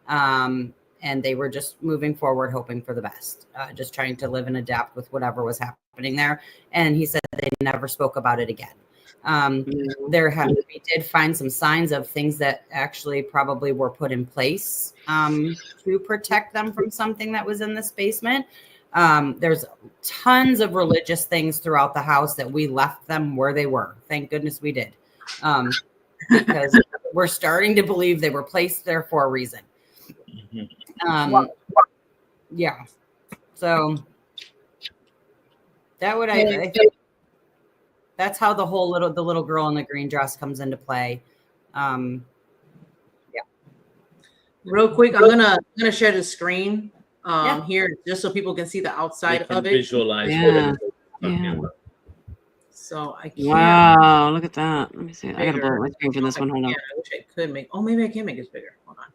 And they were just moving forward, hoping for the best, just trying to live and adapt with whatever was happening there. And he said they never spoke about it again. We did find some signs of things that actually probably were put in place to protect them from something that was in this basement. There's tons of religious things throughout the house that we left them where they were. Thank goodness we did. Because we're starting to believe they were placed there for a reason. Yeah. So that would I think that's how the little girl in the green dress comes into play. Yeah. Real quick, I'm gonna share the screen here just so people can see the outside of it. Visualize. Yeah. So I can't. Wow, look at that. Let me see. I gotta blow my screen from this one. Hold on. I wish I could make. Oh, maybe I can make this bigger. Hold on.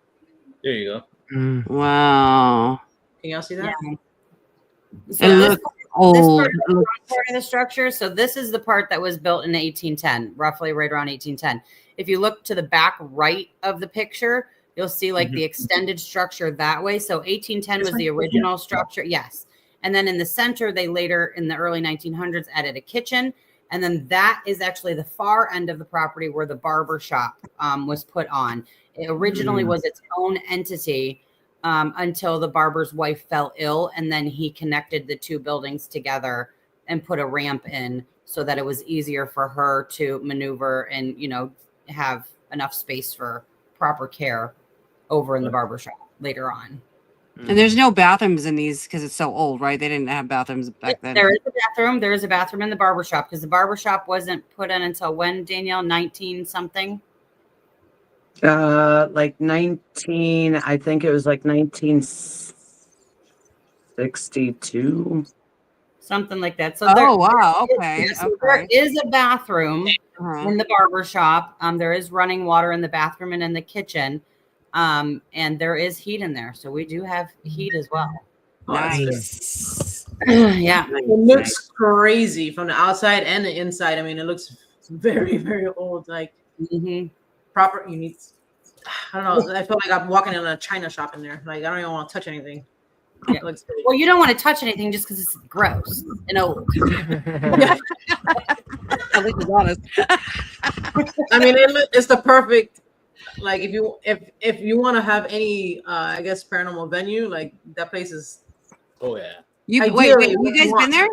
There you go. Wow. Can y'all see that? Yeah. So it looks old. This part of the structure. So this is the part that was built in 1810, roughly right around 1810. If you look to the back right of the picture, you'll see like the extended structure that way. So 1810 was the original structure. Yes. And then in the center, they later in the early 1900s added a kitchen. And then that is actually the far end of the property where the barber shop was put on. It originally was its own entity until the barber's wife fell ill. And then he connected the two buildings together and put a ramp in so that it was easier for her to maneuver and, you know, have enough space for proper care over in the barber shop later on. And there's no bathrooms in these because it's so old, right? They didn't have bathrooms back then. There is a bathroom. There is a bathroom in the barbershop because the barbershop wasn't put in until when, Danielle? 19 something? Like 19, I think it was like 1962. Something like that. So wow. Okay. There is a bathroom in the barbershop. There is running water in the bathroom and in the kitchen. And there is heat in there. So we do have heat as well. Nice. Yeah. It looks crazy from the outside and the inside. I mean, it looks very, very old. Like proper. You need. I don't know. I feel like I'm walking in a china shop in there. Like I don't even want to touch anything. Yeah. Well, you don't want to touch anything just because it's gross and old. At least it's honest. I mean, it's the perfect. Like if you want to have any I guess paranormal venue, like that place is. Oh yeah. You guys been there?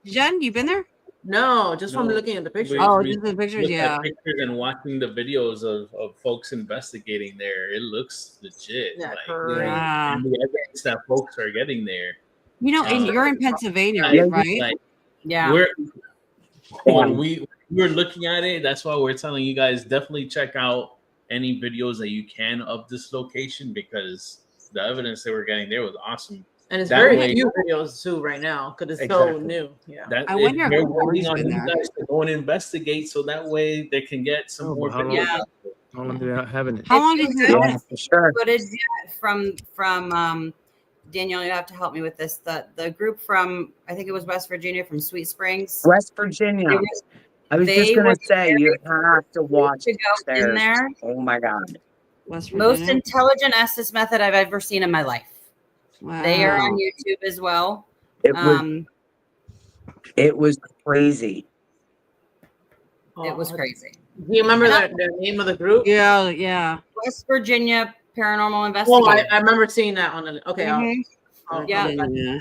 Jen, you been there? No, just from looking at the pictures. Just the pictures, yeah. Pictures and watching the videos of folks investigating there, it looks legit. Yeah, and the evidence that folks are getting there. You know, and you're in Pennsylvania, right? Like, yeah. When we were looking at it, that's why we're telling you guys definitely check out any videos that you can of this location because the evidence that we're getting there was awesome. And it's That very way- few videos too right now because it's so Exactly. new. Yeah. I wonder if they're Warren's waiting on been you there. guys to go and investigate, so that way they can get some Oh, more how long- videos. Yeah. out there. How long did I have it? How long If did you you? have For sure. footage yet from Danielle, you have to help me with this. The group from, I think it was West Virginia, from Sweet Springs. West Virginia. They were- I was they just gonna were say you have to watch to go in theirs. there. Oh my god. West Most Virginia? intelligent Estes method I've ever seen in my life. Wow. They are on YouTube as well. It was crazy. It was crazy. Do you remember the name of the group? Yeah, yeah. West Virginia Paranormal Oh, Investigator. I remember seeing that on the. Okay. Mhm. Yeah. Yeah.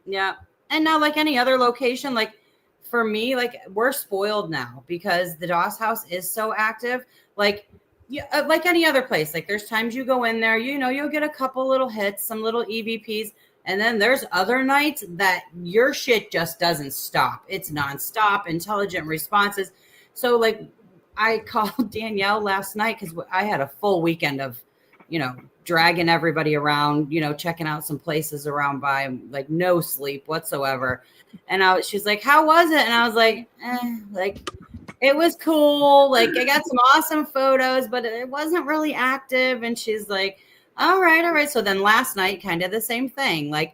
Yeah. And now, like any other location, like for me, like we're spoiled now because the Doss House is so active. Like, yeah, like any other place. Like there's times you go in there, you'll get a couple little hits, some little EVPs, and then there's other nights that your shit just doesn't stop. It's nonstop, intelligent responses. So like I called Danielle last night because I had a full weekend of, dragging everybody around, checking out some places around by, like no sleep whatsoever. And she's like, how was it? And I was like, it was cool. Like I got some awesome photos, but it wasn't really active. And she's like, all right. So then last night, kind of the same thing, like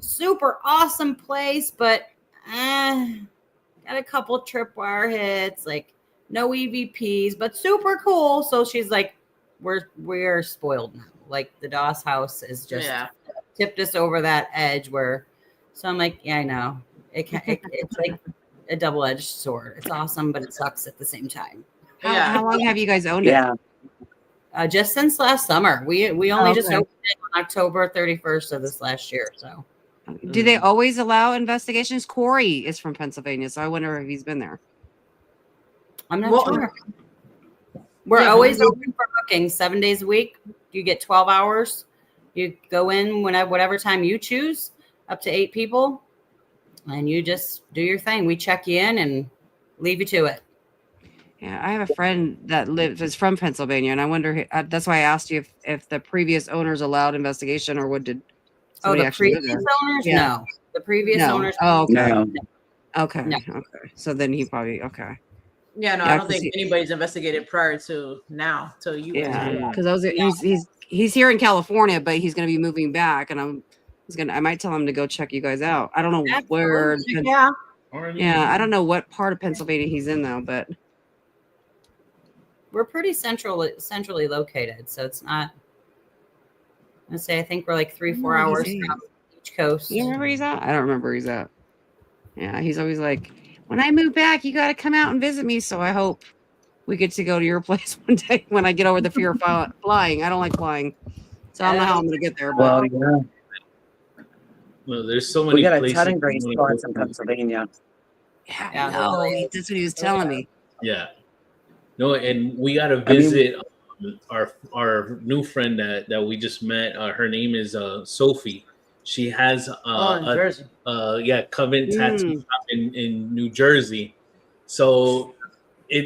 super awesome place, but got a couple tripwire hits, like no EVPs, but super cool. So she's like, we're spoiled now. Like the Doss House is just tipped us over that edge where, so I'm like, yeah, I know. It's like a double-edged sword. It's awesome, but it sucks at the same time. How long have you guys owned it? Yeah. Just since last summer. We only just okay. opened it on October 31st of this last year. So Do they always allow investigations? Corey is from Pennsylvania, so I wonder if he's been there. I'm not sure. We're always open for bookings 7 days a week. You get 12 hours. You go in whatever time you choose, up to 8 people, and you just do your thing. We check you in and leave you to it. Yeah, I have a friend that is from Pennsylvania, and I wonder. That's why I asked you if the previous owners allowed investigation, or what did? The actually live previous there? owners? Yeah. No. The previous owners. Oh, okay. No. Okay. No. Okay. So then he probably Yeah, no, Yeah, I don't 'cause think anybody's investigated prior to now. Till you. Yeah, because he's here in California, but he's gonna be moving back, and I might tell him to go check you guys out. I don't know where. Yeah. Yeah, I don't know what part of Pennsylvania he's in though, but We're pretty centrally located, so it's not. Let's say I think we're like 3-4 hours from each coast. you remember where he's at? I don't remember where he's at. Yeah, he's always like, when I move back, you got to come out and visit me. So I hope we get to go to your place one day when I get over the fear of flying. I don't like flying, so I don't know how I'm gonna get there. Well, But yeah. Well, there's so many We got a places. ton of great you spots in wanna go. Pennsylvania. yeah, no, that's what he was telling me. Yeah. No, and we got to visit our new friend that we just met. Her name is Sophie. She has in Jersey. Coven tattoo shop in New Jersey. So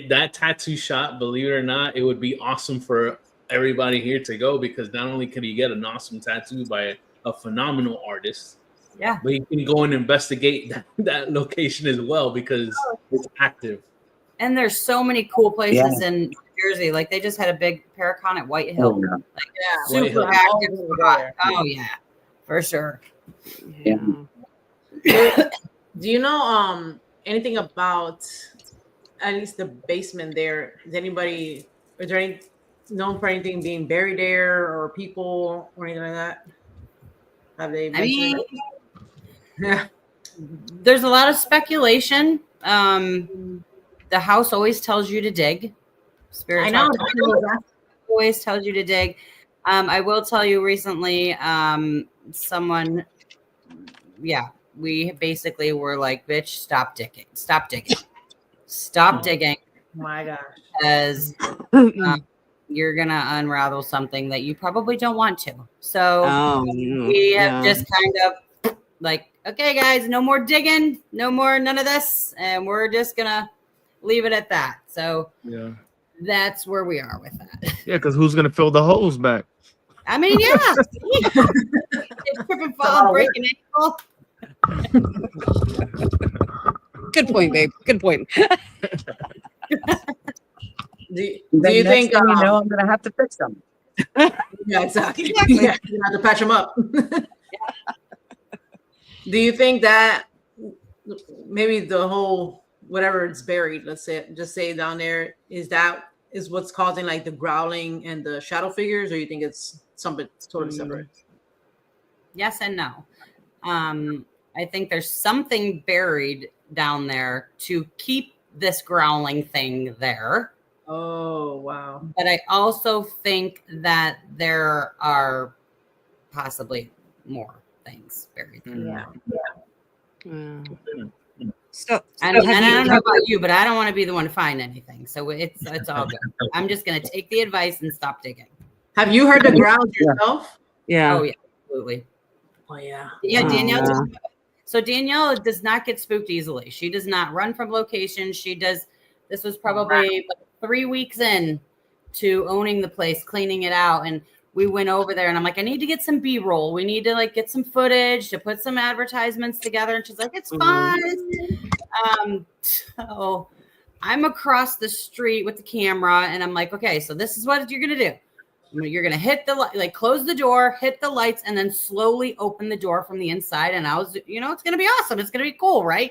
that tattoo shop, believe it or not, it would be awesome for everybody here to go, because not only can you get an awesome tattoo by a phenomenal artist, but you can go and investigate that location as well, because it's active. And there's so many cool places in New Jersey. Like they just had a big Paracon at White Hill. Oh, yeah. Super active spot. Oh yeah, for sure. Yeah. Do you know anything about at least the basement there? Is there any known for anything being buried there, or people or anything like that? Have they mentioned it? Yeah. There's a lot of speculation. The house always tells you to dig. Spirit I know. always tells you to dig. I will tell you recently, someone, we basically were like, bitch, stop digging. My gosh. Because you're going to unravel something that you probably don't want to. So we have just kind of like, okay, guys, no more digging, none of this. And we're just going to leave it at that. So that's where we are with that. Yeah, because who's gonna fill the holes back? I mean, yeah. trip and fall and break an ankle. Good point, babe. Good point. Do you Then think next thing you know, I'm gonna have to fix them. Yeah, exactly. Yeah, you have to patch them up. Do you think that maybe the whole whatever it's buried, let's say, just say down there, is what's causing like the growling and the shadow figures, or you think it's something totally separate? Yes and no. I think there's something buried down there to keep this growling thing there. Oh, wow. But I also think that there are possibly more things buried there. Yeah. So, And I don't know about you, but I don't want to be the one to find anything. So it's all good. I'm just going to take the advice and stop digging. Have you heard the growls yourself? yeah. Oh, yeah, absolutely. Oh, yeah. Yeah, Oh, Danielle. yeah. So Danielle does not get spooked easily. She does not run from locations. She does. This was probably 3 weeks in to owning the place, cleaning it out. And we went over there and I'm like, I need to get some B-roll. We need to like get some footage to put some advertisements together. And she's like, it's fine. So I'm across the street with the camera and I'm like, okay, so this is what you're going to do. You're going to hit the light, like close the door, hit the lights, and then slowly open the door from the inside. And I was, it's going to be awesome. It's going to be cool, right?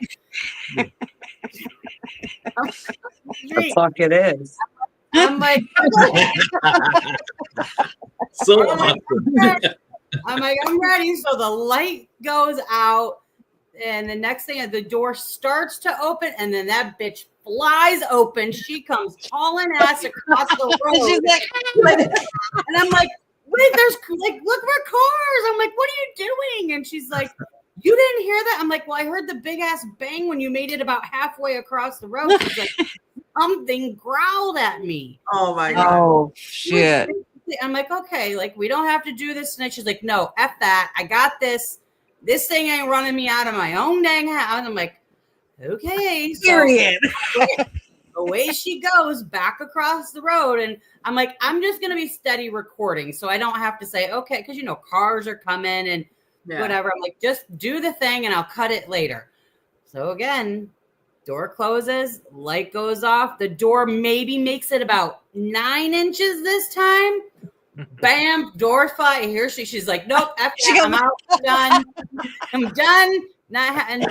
The fuck it is. I'm like, So I'm ready. So the light goes out, and the next thing, the door starts to open, and then that bitch flies open. She comes hauling ass across the road. She's like, And I'm like, wait, there's like, look for cars. I'm like, what are you doing? And she's like, you didn't hear that? I'm like, well, I heard the big ass bang when you made it about halfway across the road. She's like, something growled at me. Oh, my God. oh shit. I'm like, okay, like we don't have to do this tonight. She's like, no, F that. I got this. This thing ain't running me out of my own dang house. I'm like, okay. So Period. away she goes back across the road. And I'm like, I'm just going to be steady recording. So I don't have to say, okay, because, cars are coming and whatever. I'm like, just do the thing and I'll cut it later. So again, door closes, light goes off. The door maybe makes it about 9 inches this time. Bam, door fly. Here she's like, nope, F that, I'm out. I'm done. And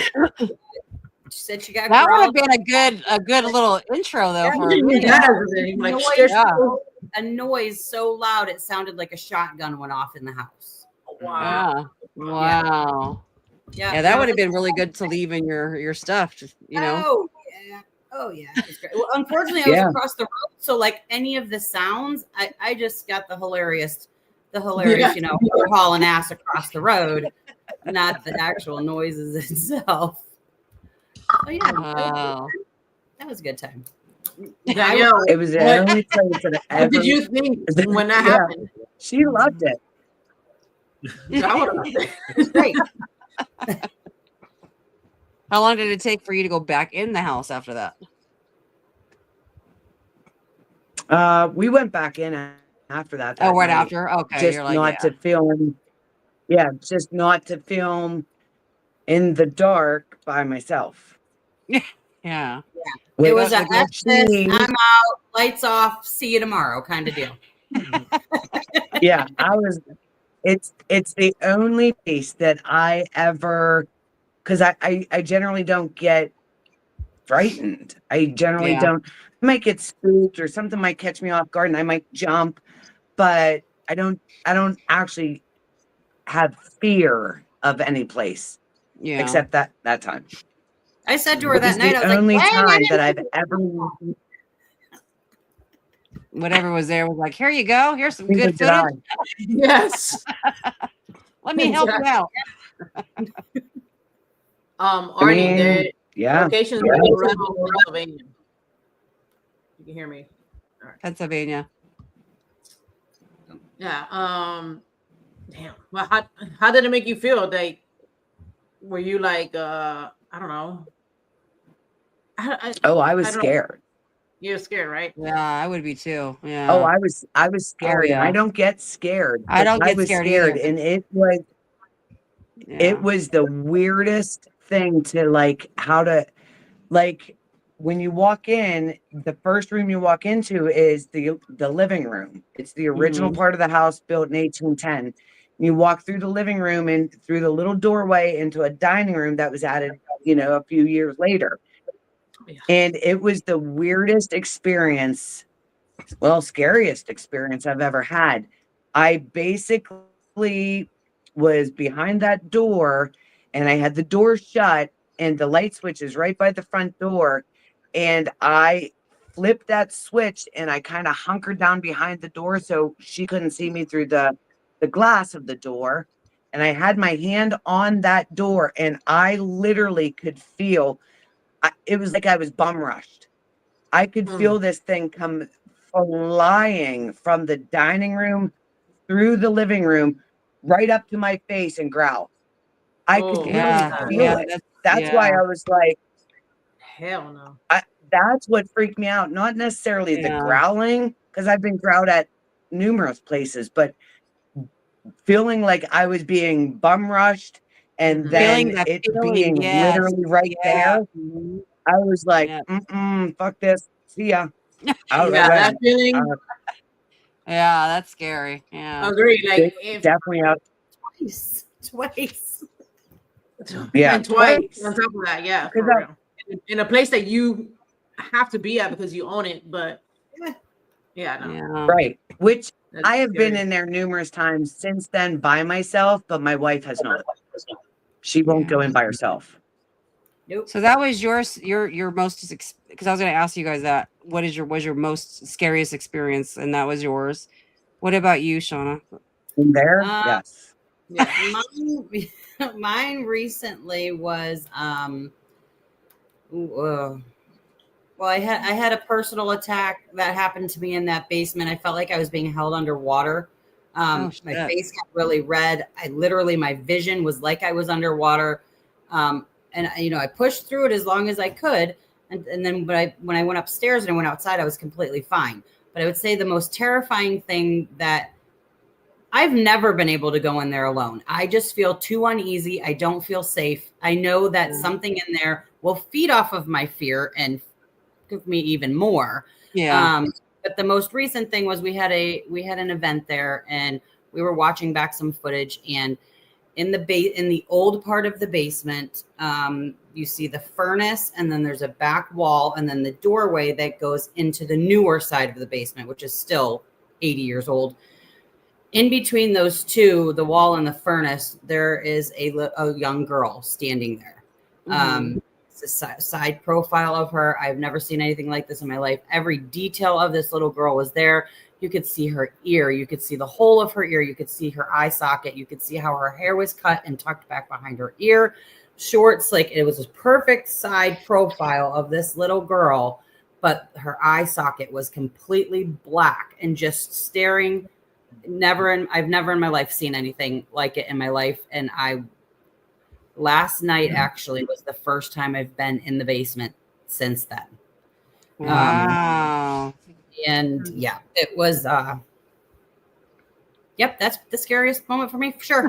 she said she got That would have been a good little intro though. For a noise so loud it sounded like a shotgun went off in the house. Wow. Yeah. Wow. Yeah, that would have been really good to leave in your stuff. Oh yeah. It's great. Well, unfortunately, I was across the road, so like any of the sounds, I just got the hilarious, we're hauling ass across the road, not the actual noises itself. Oh yeah, wow. that was a good time. Danielle, It was the only place that I ever. what did you think when that happened? She loved it. I would have loved it. It's great. How long did it take for you to go back in the house after that? We went back in after that. Oh, right night. after? Okay. Just You're like, not to film. Yeah, just not to film in the dark by myself. yeah. It was a With F this, machine. I'm out, lights off, see you tomorrow kind of deal. Yeah, it's the only piece that I ever, because I generally don't get frightened. I generally don't. I might get spooked or something might catch me off guard and I might jump, but I don't actually have fear of any place except that time. I said to her that night, I was the only like, time that I've ever. Whatever was there was like, here you go. Here's some good footage. Yes. Let me help you out. Arnie, yeah. Locations in Loretto, Pennsylvania. You can hear me. All right. Pennsylvania. Yeah. Damn. Well, how did it make you feel? Like, were you like, I don't know. I was scared. You're scared, right? Yeah, I would be too. Yeah. Oh, I was scared. Oh, yeah. I don't get scared. I don't get was scared scared, either. and it was It was the weirdest thing to like when you walk in, the first room you walk into is the living room. It's the original part of the house built in 1810. You walk through the living room and through the little doorway into a dining room that was added, a few years later. And it was the weirdest experience, scariest experience I've ever had. I basically was behind that door and I had the door shut and the light switch is right by the front door. And I flipped that switch and I kind of hunkered down behind the door so she couldn't see me through the glass of the door. And I had my hand on that door and I literally could feel, it was like I was bum rushed. I could feel this thing come flying from the dining room through the living room right up to my face and growl. I could really feel it. That's why I was like, hell no. That's what freaked me out. Not necessarily the growling, because I've been growled at numerous places, but feeling like I was being bum rushed and then it being literally right there. I was like, fuck this. See ya. That feeling. Yeah, that's scary. Yeah. Agree. Like definitely out. Twice. Yeah. And twice on top of that. Yeah. For real. In a place that you have to be at because you own it, but no. Right. Which that's I have scary. Been in there numerous times since then by myself, but my wife has not. She won't go in by herself. Nope. So that was your most, because I was going to ask you guys that. What was your most scariest experience? And that was yours. What about you, Shauna? In there? Yes. Yeah, mine recently was well, I had a personal attack that happened to me in that basement. I felt like I was being held underwater. My face got really red. My vision was like I was underwater. And I pushed through it as long as I could. And then when I went upstairs and I went outside, I was completely fine. But I would say the most terrifying thing that I've never been able to go in there alone. I just feel too uneasy. I don't feel safe. I know that something in there will feed off of my fear and give me even more. Yeah. But the most recent thing was we had an event there and we were watching back some footage, and in the old part of the basement, you see the furnace, and then there's a back wall, and then the doorway that goes into the newer side of the basement, which is still 80 years old. In between those two, the wall and the furnace, there is a young girl standing there. It's a side profile of her. I've never seen anything like this in my life. Every detail of this little girl was there. You could see her ear. You could see the hole of her ear. You could see her eye socket. You could see how her hair was cut and tucked back behind her ear. Shorts, like it was a perfect side profile of this little girl, but her eye socket was completely black and just staring. I've never in my life seen anything like it in my life. And last night actually was the first time I've been in the basement since then. Wow. And yeah, it was, that's the scariest moment for me for sure.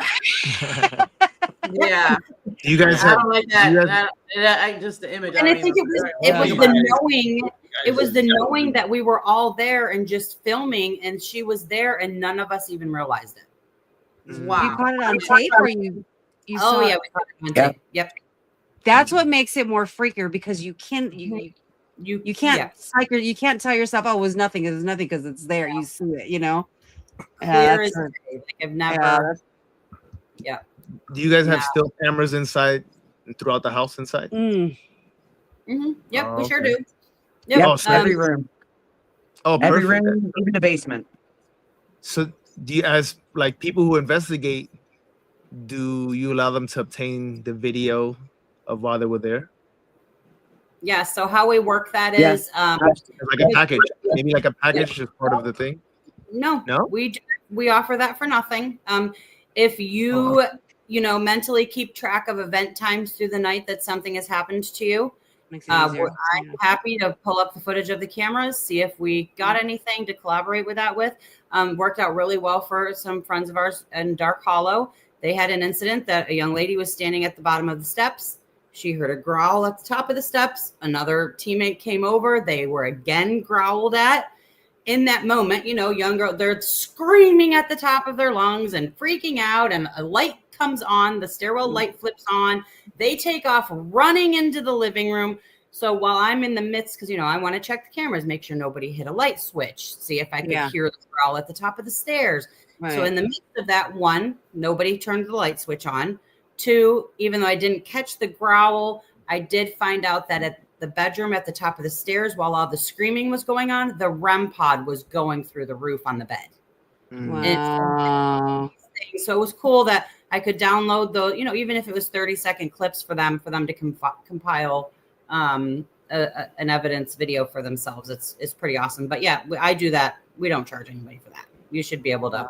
Yeah. You guys I don't like that. I just the image. And I think it was the knowing that we were all there and just filming, and she was there, and none of us even realized it. Wow. You caught it on tape, or you saw we caught it on tape. Yep. That's what makes it more freakier, because you can't you can't tell yourself, oh, it was nothing, because it's there. You see it, Clear as day. Like I've never. Yeah. Do you guys have still cameras inside throughout the house inside? Yep, we sure do. Yep, every room. Oh, perfect. Every room, even the basement. So, do you, as like people who investigate, do you allow them to obtain the video of while they were there? Yeah. So how we work that is like a package, maybe like a package is part of the thing. No, we offer that for nothing. If you mentally keep track of event times through the night that something has happened to you, I'm happy to pull up the footage of the cameras, see if we got anything to collaborate with that with. Worked out really well for some friends of ours in Dark Hollow. They had an incident that a young lady was standing at the bottom of the steps. She heard a growl at the top of the steps. Another teammate came over. They were again growled at. In that moment, you know, young girl, they're screaming at the top of their lungs and freaking out, and a light comes on. The stairwell light flips on. They take off running into the living room. So while I'm in the midst, because, you know, I want to check the cameras, make sure nobody hit a light switch, see if I could hear the growl at the top of the stairs. Right. So in the midst of that, one, nobody turned the light switch on. Two, even though I didn't catch the growl, I did find out that at the bedroom at the top of the stairs, while all the screaming was going on, the REM pod was going through the roof on the bed. Wow. So it was cool that I could download those, you know, even if it was 30-second clips for them to compile an evidence video for themselves. It's pretty awesome. But yeah, I do that. We don't charge anybody for that. You should be able to.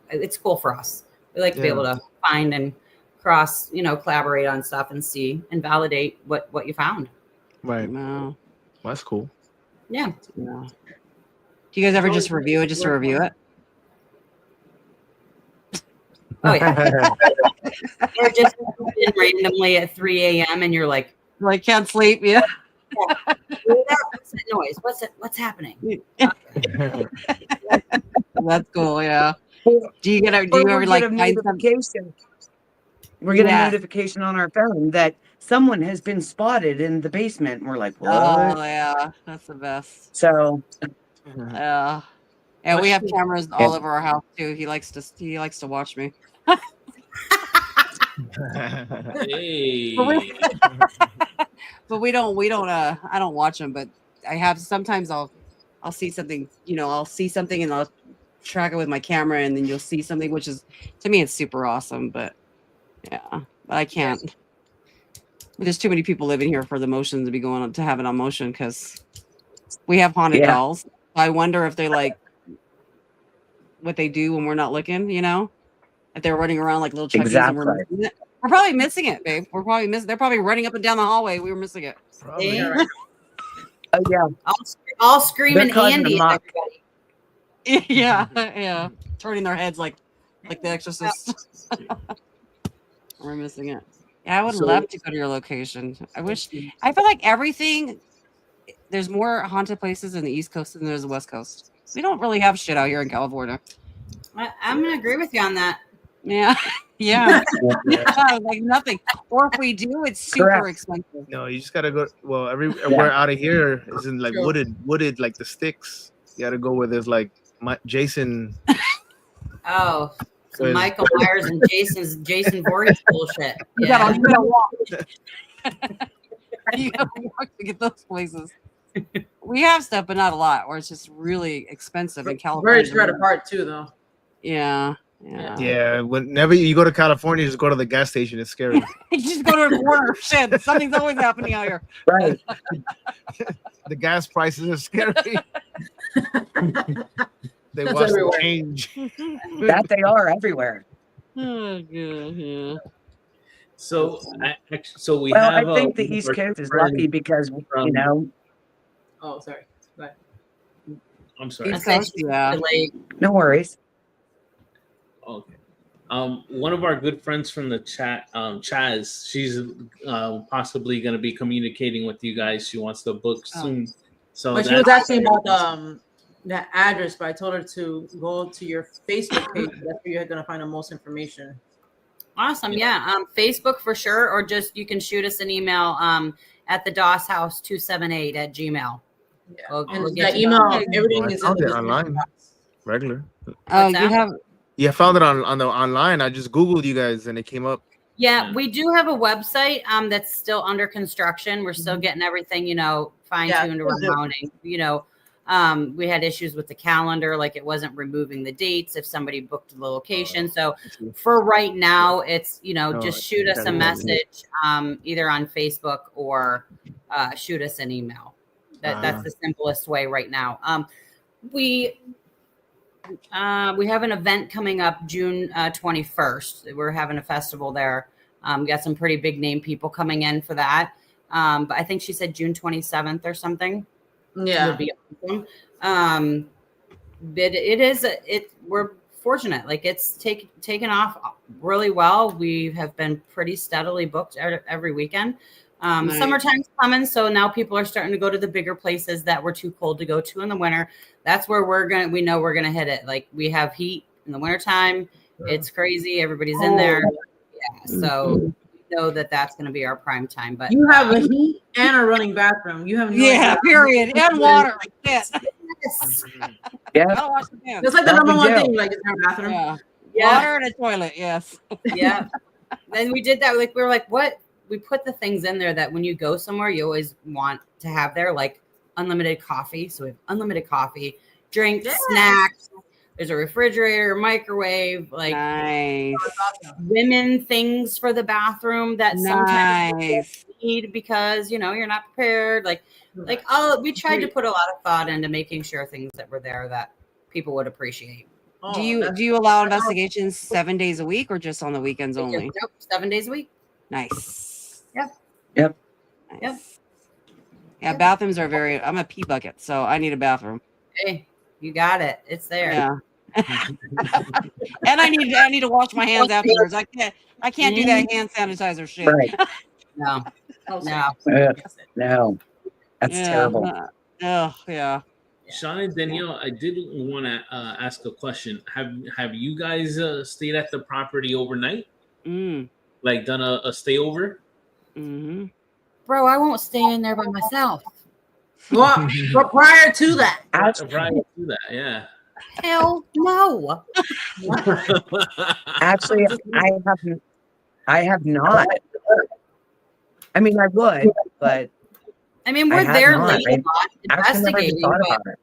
It's cool for us. We like to be able to find and cross, you know, collaborate on stuff and see and validate what you found. Right. Wow. Well, that's cool. Yeah. Do you guys ever just review it to review it? Oh yeah. Or just randomly at 3 a.m. and you're like can't sleep. Yeah. What's that noise? What's happening? That's cool. Yeah. Do you ever like a notification? We're getting a notification on our phone that someone has been spotted in the basement. And we're like, what? Oh yeah, that's the best. So yeah, we have cameras all over our house too. He likes to watch me. Hey. But we don't I don't watch them, but I have sometimes I'll see something, you know, and I'll track it with my camera, and then you'll see something, which is, to me, it's super awesome. But yeah, I can't. There's too many people living here for the motion to be going on to have it on motion, because we have haunted dolls. I wonder if they like what they do when we're not looking, you know, if they're running around like little Chuckies and we're missing it. We're probably missing it, babe. They're probably running up and down the hallway. We were missing it. Probably. oh yeah, all screaming Andy. Yeah, turning their heads like the Exorcist. We're missing it. Yeah, I would love to go to your location. I feel like there's more haunted places in the East Coast than there's the West Coast. We don't really have shit out here in California. I'm gonna agree with you on that. Yeah. Like nothing. Or if we do, it's super expensive. No, you just gotta go. Well, everywhere out of here is in like wooded, like the sticks. You gotta go where there's like Jason. Oh, so Michael Myers and Jason Voorhees bullshit. You gotta walk. You gotta walk to get those places. We have stuff, but not a lot. Or it's just really expensive in California. Very spread apart too, though. Yeah. Whenever you go to California, just go to the gas station. It's scary. You just go to a corner. Shit, something's always happening out here. Right. The gas prices are scary. They watch the change. That they are everywhere. Oh, good. Yeah. So we have. I think the East Coast is lucky because you know. Oh, sorry. Go ahead. I'm sorry. No worries. Okay. One of our good friends from the chat, Chaz, she's possibly going to be communicating with you guys. She wants to book soon. So but she was asking about that address, but I told her to go to your Facebook page. That's where you're going to find the most information. Awesome. Yeah. Facebook for sure. Or just you can shoot us an email at the DOSHouse278@gmail. Yeah. We'll get the email, everything is in the online. Regular. Oh, you have. Yeah, I found it on the online. I just Googled you guys and it came up. Yeah, we do have a website that's still under construction. We're still getting everything, you know, fine-tuned around. You know, we had issues with the calendar, like it wasn't removing the dates if somebody booked the location. So for right now, it's, you know, just shoot us a message either on Facebook or shoot us an email. That's the simplest way right now. We have an event coming up June 21st. We're having a festival there. Got some pretty big name people coming in for that. But I think she said June 27th or something. Yeah. Would be awesome. But we're fortunate. Like it's taken off really well. We have been pretty steadily booked every weekend. Nice. Summertime's coming, so now people are starting to go to the bigger places that were too cold to go to in the winter. That's where we know we're gonna hit it. Like we have heat in the wintertime. It's crazy. Everybody's in there. Yeah, so we know that's gonna be our prime time. But you have a heat and a running bathroom. You have no idea. Period. And water. Yes. Yeah. Gotta wash the hands. It's like the That number we one do. thing, like in our bathroom. Yeah. Water and a toilet. Yes. Yeah. And we did that. Like we were like, what? We put the things in there that when you go somewhere, you always want to have there, like unlimited coffee. So we have unlimited coffee, drinks, snacks. There's a refrigerator, microwave, like nice. women things for the bathroom that sometimes you need because you're not prepared. Like we tried to put a lot of thought into making sure things that were there that people would appreciate. Do you allow investigations 7 days a week or just on the weekends only? Nope, 7 days a week. Nice. Yep. Nice. Yeah, bathrooms are I'm a pee bucket, so I need a bathroom. Hey, you got it. It's there. Yeah. And I need to wash my hands afterwards. I can't do that hand sanitizer shit. Right. No. No. That's terrible. Oh, yeah. Shawnee and Danielle, I did want to ask a question. Have you guys stayed at the property overnight? Like done a stayover? Mm-hmm. Bro, I won't stay in there by myself. Well, but prior to that, yeah. Hell no. Actually, I have not. I mean, I would, but I mean, we're there not. late a lot investigating, about but it.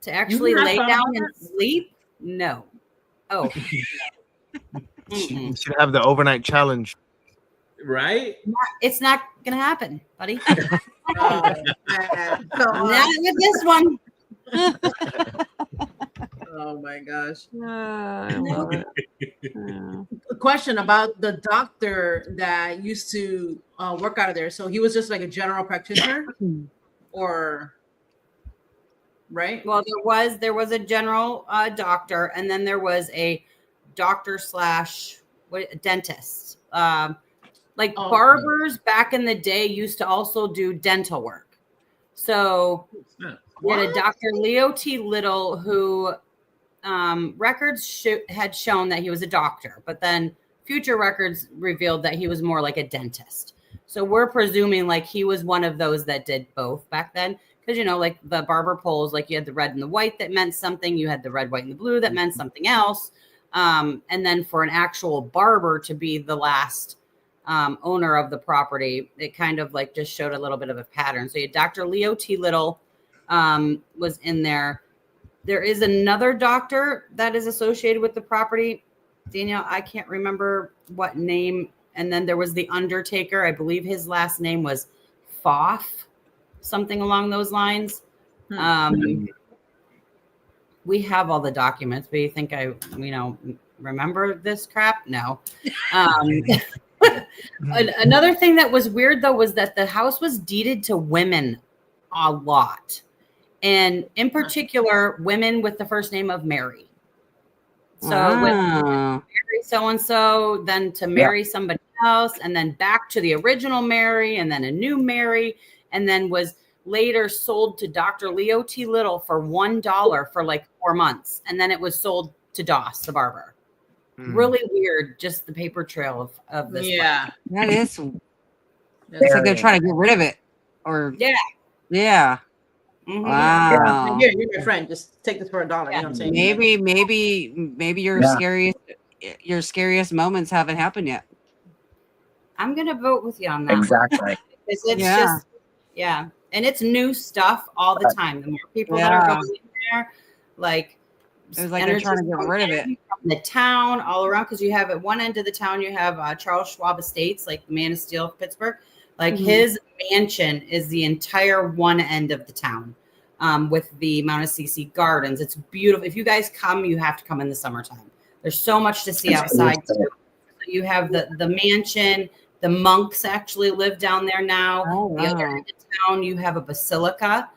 to actually lay down and sleep, no. Oh. You should have the overnight challenge. Right? It's not gonna happen, buddy. not Not with this one. Oh my gosh. I love it. A question about the doctor that used to work out of there. So he was just like a general practitioner, or right? Well, there was a general doctor, and then there was a doctor / dentist. Barbers back in the day used to also do dental work. So we had a Dr. Leo T. Little who records had shown that he was a doctor, but then future records revealed that he was more like a dentist. So we're presuming like he was one of those that did both back then. Because, like the barber poles, like you had the red and the white that meant something. You had the red, white, and the blue that meant something else. And then for an actual barber to be the last owner of the property, it kind of like just showed a little bit of a pattern. So you had Dr. Leo T. Little was in there. There is another doctor that is associated with the property. Danielle, I can't remember what name. And then there was the undertaker. I believe his last name was Foff, something along those lines. We have all the documents, but you think I remember this crap? No. Another thing that was weird, though, was that the house was deeded to women a lot. And in particular, women with the first name of Mary. So with Mary so-and-so, then to marry somebody else, and then back to the original Mary, and then a new Mary, and then was later sold to Dr. Leo T. Little for $1 for like 4 months. And then it was sold to Doss, the barber. Really weird, just the paper trail of this. Yeah. That is. It's like they're trying to get rid of it. Or yeah. Mm-hmm. Wow. Here, you're my friend. Just take this for $1. You know what I'm saying? Maybe your scariest moments haven't happened yet. I'm gonna vote with you on that. Exactly. It's just and it's new stuff all the time. The more people that are going in there, like it's like they're trying to get rid of it. From the town all around, because you have at one end of the town you have Charles Schwab Estates, like the Man of Steel of Pittsburgh. Like his mansion is the entire one end of the town, with the Mount Assisi Gardens. It's beautiful. If you guys come, you have to come in the summertime. There's so much to see outside too. So you have the mansion. The monks actually live down there now. The other end of town, you have a basilica.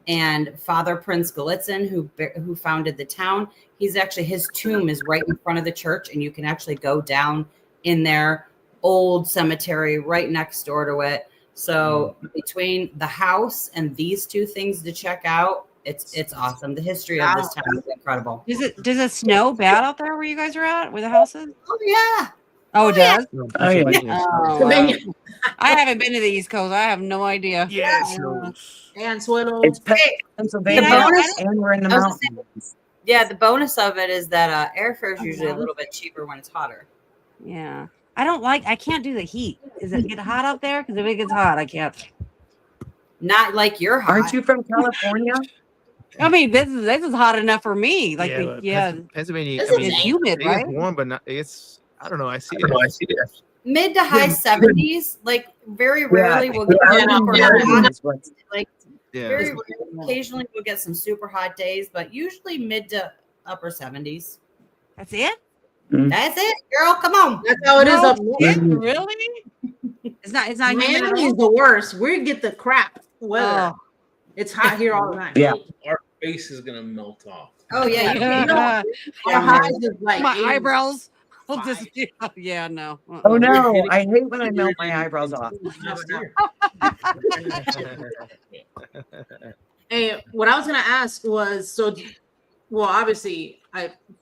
And Father Prince Gallitzin, who founded the town, his tomb is right in front of the church, and you can actually go down in their old cemetery right next door to it. So between the house and these two things to check out, it's awesome. The history of this town is incredible. Does it snow bad out there where you guys are at, where the house is? Oh yeah. Oh, it does? Oh, yeah. Oh, wow. I haven't been to the East Coast. I have no idea. Yes. And Swittle. It's Pennsylvania, and we're in the mountains. Yeah, the bonus of it is that airfare is usually a little bit cheaper when it's hotter. Yeah. I can't do the heat. Does it get hot out there? Because if it gets hot, I can't. Not like you're hot. Aren't you from California? I mean, this is hot enough for me. Like, Pennsylvania. It's humid, right? It's warm, but not. I don't know. I see it. Mid to high 70s. Like very rarely we'll get very rarely, occasionally we'll get some super hot days, but usually mid to upper 70s. That's it? That's it, girl. Come on. That's how it is up north. Really? It's not Miami is the worst. We get the crap weather. It's hot here all the time. Yeah. Our face is gonna melt off. Oh yeah. Our highs is like my eyebrows. We'll just, yeah, no. Oh no, I hate when I melt my eyebrows off. Hey, what I was gonna ask was obviously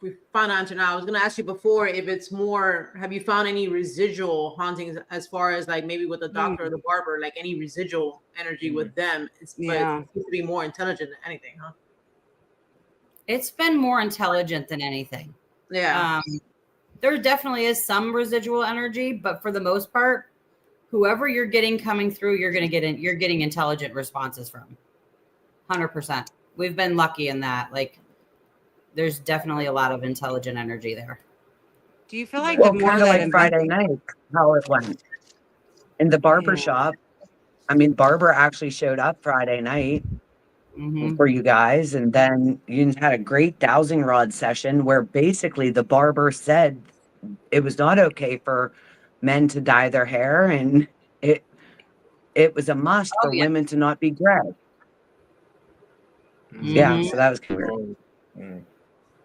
we found out now. I was gonna ask you before if it's more. Have you found any residual hauntings as far as like maybe with the doctor or the barber, like any residual energy with them? But it seems to be more intelligent than anything, huh? It's been more intelligent than anything. Yeah. There definitely is some residual energy, but for the most part, whoever you're getting coming through, you're getting intelligent responses from. 100%. We've been lucky in that. Like, there's definitely a lot of intelligent energy there. Do you feel like kind of like Friday night, how it went in the barber shop? I mean, barber actually showed up Friday night for you guys, and then you had a great dowsing rod session where basically the barber said it was not okay for men to dye their hair, and it was a must for women to not be gray. Yeah, so that was cool.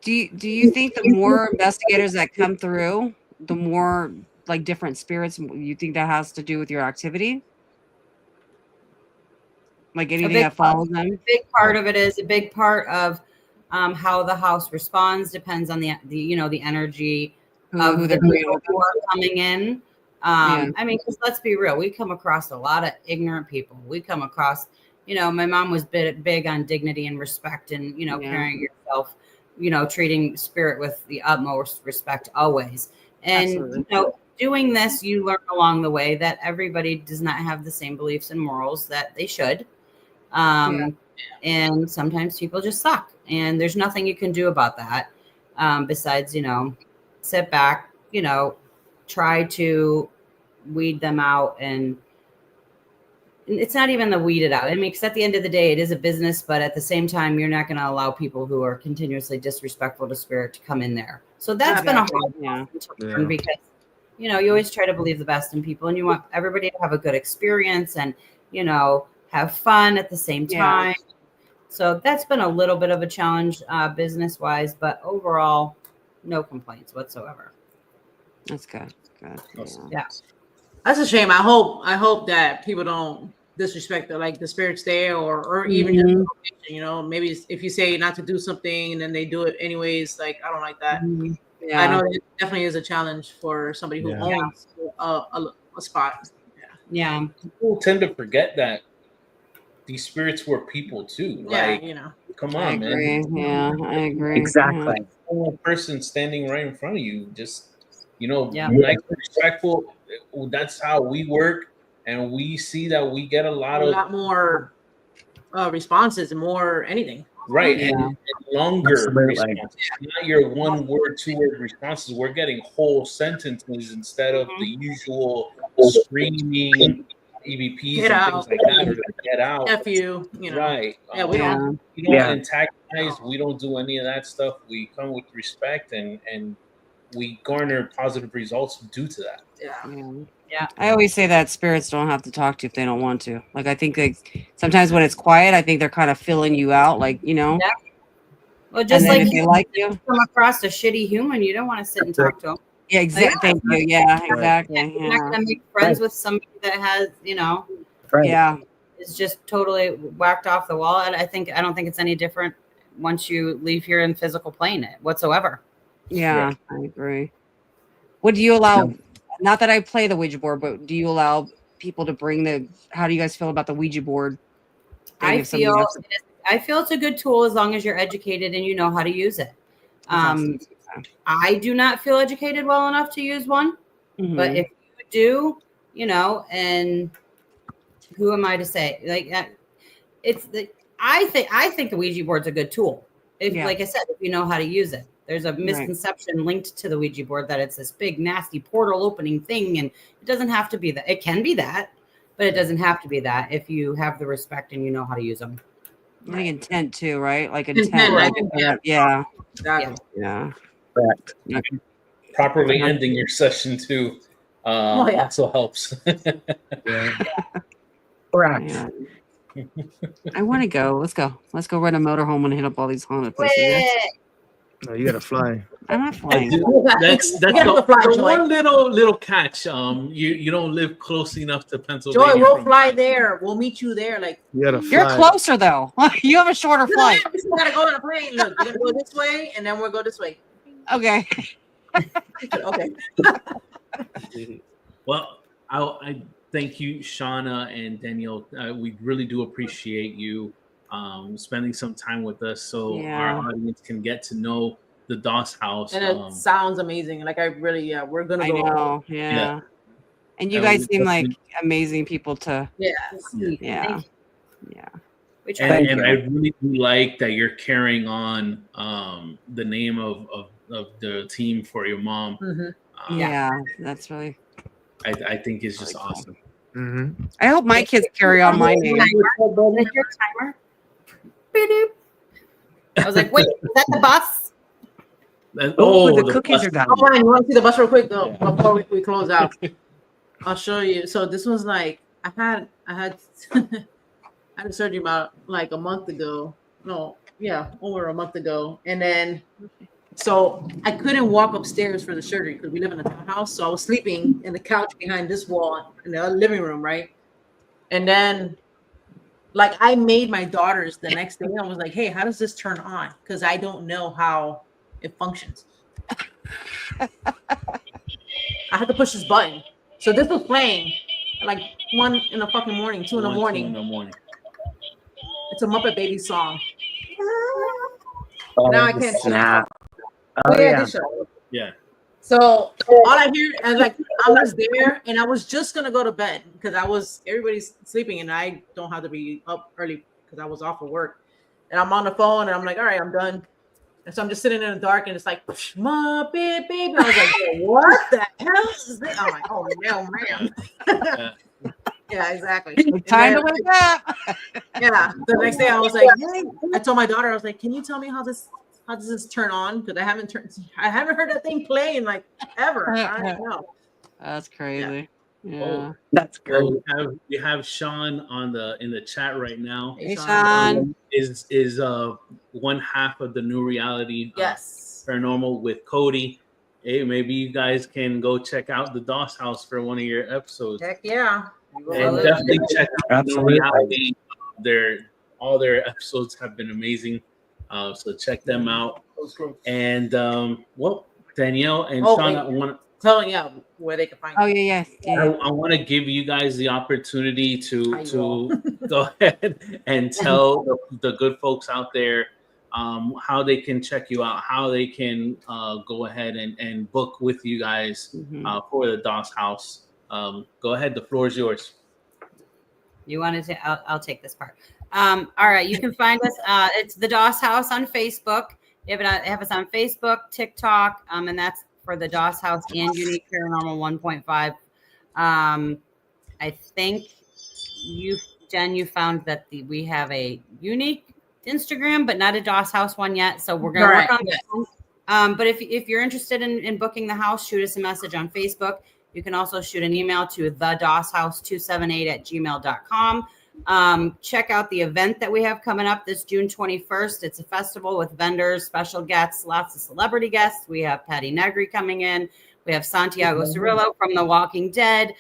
Do you think the more investigators that come through, the more like different spirits, you think that has to do with your activity? Like anything that follows them? A big part of it is a big part of how the house responds depends on the energy of the people who are coming in. I mean, because let's be real, we come across a lot of ignorant people. We come across, my mom was big on dignity and respect and, carrying yourself, treating spirit with the utmost respect always. And, doing this, you learn along the way that everybody does not have the same beliefs and morals that they should. And sometimes people just suck, and there's nothing you can do about that. Besides, sit back, try to weed them out. And it's not even the weed it out. I mean, because at the end of the day, it is a business, but at the same time, you're not going to allow people who are continuously disrespectful to spirit to come in there. So that's been a hard one to learn because, you always try to believe the best in people, and you want everybody to have a good experience and, have fun at the same time. So that's been a little bit of a challenge business-wise, but overall, no complaints whatsoever. That's good. Yeah. That's a shame. I hope that people don't disrespect the spirits there or even just, maybe if you say not to do something and then they do it anyways, like I don't like that. Yeah. I know it definitely is a challenge for somebody who owns a spot. Yeah. People tend to forget that these spirits were people too. Come on, man. Yeah, I agree. Exactly. One person standing right in front of you, just nice, respectful. That's how we work, and we see that we get a lot more responses and more anything. Right, and longer responses. Not your 1 word, 2 word responses. We're getting whole sentences instead of the usual screaming EVPs and things like that. Or get out. F you, Right. Yeah, we don't antagonize. We don't do any of that stuff. We come with respect and we garner positive results due to that. Yeah. I always say that spirits don't have to talk to you if they don't want to. Like, I think sometimes when it's quiet, I think they're kind of filling you out, like, you know. Yeah. Well, just And then like if they like you, come across a shitty human, you don't want to sit and talk to them. yeah, exactly. Thank you. Yeah, exactly. You're not going to make friends with somebody that has, you know, Right. Yeah. is just totally whacked off the wall. And I don't think it's any different once you leave here in physical plane whatsoever. Yeah, I agree. Would you allow, not that I play the Ouija board, but do you allow people to bring how do you guys feel about the Ouija board? I feel it's a good tool as long as you're educated and you know how to use it. I do not feel educated well enough to use one, but if you do, you know, and who am I to say? Like, I think the Ouija board's a good tool. Like I said, if you know how to use it. There's a misconception linked to the Ouija board that it's this big, nasty portal opening thing, and it doesn't have to be that. It can be that, but it doesn't have to be that if you have the respect and you know how to use them. I think intent too, right? Like intent. Yeah. Correct. Properly ending your session too also helps. Correct. Yeah. I want to go. Let's go. Let's go rent a motorhome and hit up all these haunted places. No, you gotta fly. I'm not flying. That's the one little catch. You don't live close enough to Pennsylvania. Joy, we'll fly there. We'll meet you there. Like, You gotta fly. You're closer though. You have a shorter flight. We still gotta go on a plane. Look, we're gonna go this way, and then we'll go this way. Okay. Okay. Well, I thank you, Shauna and Danielle. We really do appreciate you spending some time with us, so our audience can get to know the Doss House. And it sounds amazing. Like, I really, we're gonna go. I know. Yeah. And you guys seem like amazing people to. Yes. Yeah. Yeah. And I really do like that you're carrying on the name of the team for your mom. Yeah, that's really. I think it's just awesome. I hope my kids carry on my name. Your timer. I was like, wait, is that the bus? The cookies are done. Oh, fine. You want to see the bus real quick though before we close out? I'll show you. So this was like I had a surgery about like a month ago. No, yeah, over a month ago. And then so I couldn't walk upstairs for the surgery because we live in a townhouse. So I was sleeping in the couch behind this wall in the living room, right? And then like I made my daughters the next day. I was like, hey, how does this turn on? Because I don't know how it functions. I had to push this button. So this was playing like 1 in the fucking morning, 2 in the morning. 2 in the morning. It's a Muppet Baby song. Oh, now I can't snap. Oh yeah. Yeah. So all I hear is like I was there and I was just gonna go to bed because everybody's sleeping and I don't have to be up early because I was off of work. And I'm on the phone and I'm like, all right, I'm done. And so I'm just sitting in the dark and it's like Muppet Baby. I was like, what the hell is this? I'm like, oh no, man. Yeah, exactly. Time to wake up. Yeah. The next day I was like, hey, I told my daughter, I was like, can you tell me how does this turn on? Because I haven't heard that thing play in like ever. I don't know. That's crazy. Yeah. That's great. We have Sean in the chat right now. Hey, Sean. Is one half of the new reality. Yes. Paranormal with Cody. Hey, maybe you guys can go check out the Doss House for one of your episodes. Heck yeah. And definitely check out the reality. All their episodes have been amazing. So check them out. And Danielle and Sean, I want to tell where they can find. Oh yeah. I want to give you guys the opportunity to go ahead and tell the good folks out there how they can check you out, how they can go ahead and book with you guys for the Doss House. Go ahead, the floor is yours. You wanted to? I'll take this part. All right, you can find us. It's the Doss House on Facebook. You have us on Facebook, TikTok, and that's for the Doss House and Unique Paranormal 1.5. I think Jen, you found that we have a unique Instagram, but not a Doss House one yet. So we're gonna work on that one. But if you're interested in booking the house, shoot us a message on Facebook. You can also shoot an email to thedoshouse278@gmail.com. Check out the event that we have coming up this June 21st. It's a festival with vendors, special guests, lots of celebrity guests. We have Patty Negri coming in. We have Santiago Cirillo from The Walking Dead.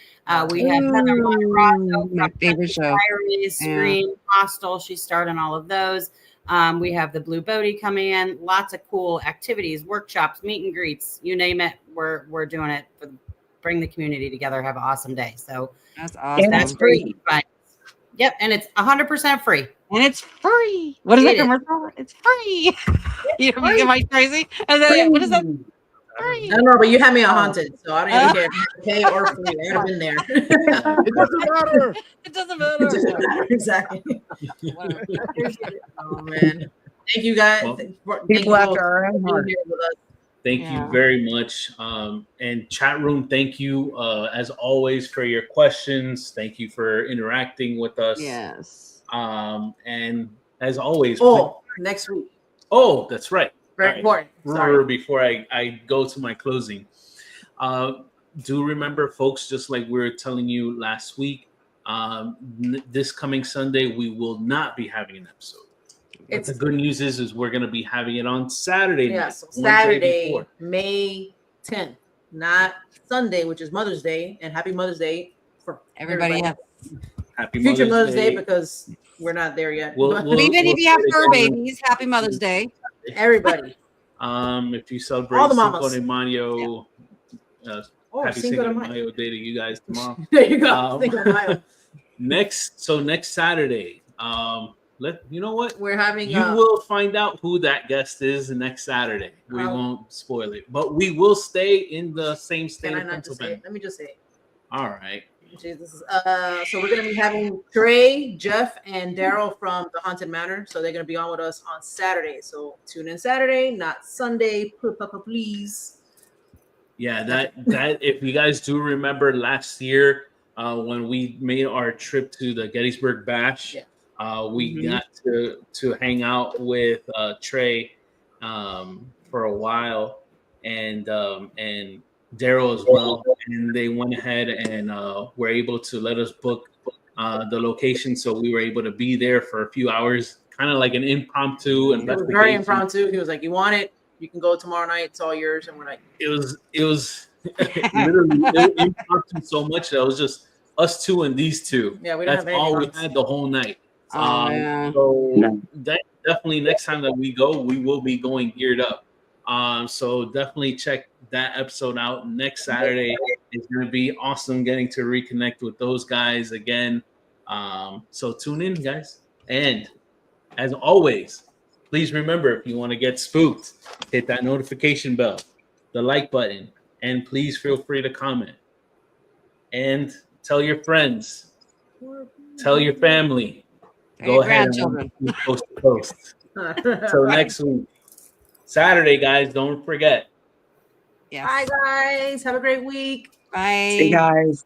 We have Heather Monterosso my from favorite show. Diaries, Scream, Hostel. She's starred in all of those. We have the Blue Bodie coming in. Lots of cool activities, workshops, meet and greets, you name it. We're doing it for bring the community together. Have an awesome day. So That's awesome. And that's free. Yep, and it's 100% free. And it's free. What is It that is. commercial? It's free. You know, am I crazy? And then, what is that? Free. I don't know, but you had me on haunted, so I don't even care if you pay or free. I have been there. It doesn't matter. It doesn't matter. Exactly. Oh man, thank you guys. Well, Thank you People all after our for own being heart. here with us. Thank Yeah. you very much. And chat room, thank you as always for your questions. Thank you for interacting with us. Yes. And as always, Oh, next week. oh, that's right. Very All right. important. Remember Sorry. before I go to my closing, do remember, folks, just like we were telling you last week, this coming Sunday, we will not be having an episode. But It's the good news is we're going to be having it on Saturday night. yes, one day Saturday, before. May 10th, not Sunday, which is Mother's Day. And happy Mother's Day for Everybody else. Happy Future Mother's Day because we're not there yet. We'll- But we'll- Even if you say have it fur again. babies, happy Mother's Day. everybody. If you celebrate All the Cinco mamas. de Mayo, Oh, happy Cinco Cinco de de Mayo. Mayo Day to you guys tomorrow. There you go. Um, Cinco de Mayo. next Saturday, you know what? We're having You will find out who that guest is next Saturday. We Oh. won't spoil it, but we will stay in the same state Can I of not just say Pennsylvania. it? Let me just say it. All right. Jesus. So we're gonna be having Trey, Jeff, and Daryl from the Haunted Manor. So they're gonna be on with us on Saturday. So tune in Saturday, not Sunday. Please. Yeah, that if you guys do remember last year when we made our trip to the Gettysburg Bash, Yeah. we Mhm. got to hang out with Trey for a while and Daryl as well, and they went ahead and were able to let us book the location, so we were able to be there for a few hours, kind of like an impromptu It was very investigation. impromptu. He was like, "You want it? You can go tomorrow night. It's all yours." And we're like, It was literally impromptu so much that it was just us two and these two. "Yeah, we don't That's have all we anything else." had the whole night. Oh, yeah. So that definitely next time that we go, we will be going geared up. So definitely check that episode out. Next Saturday is going to be awesome getting to reconnect with those guys again. So tune in, guys. And as always, please remember, if you want to get spooked, hit that notification bell, the like button, and please feel free to comment. And tell your friends, tell your family. Go Hey, ahead grandchildren. and post the post. Till next week. Saturday, guys, don't forget. Yes. Bye, guys. Have a great week. Bye. See you guys.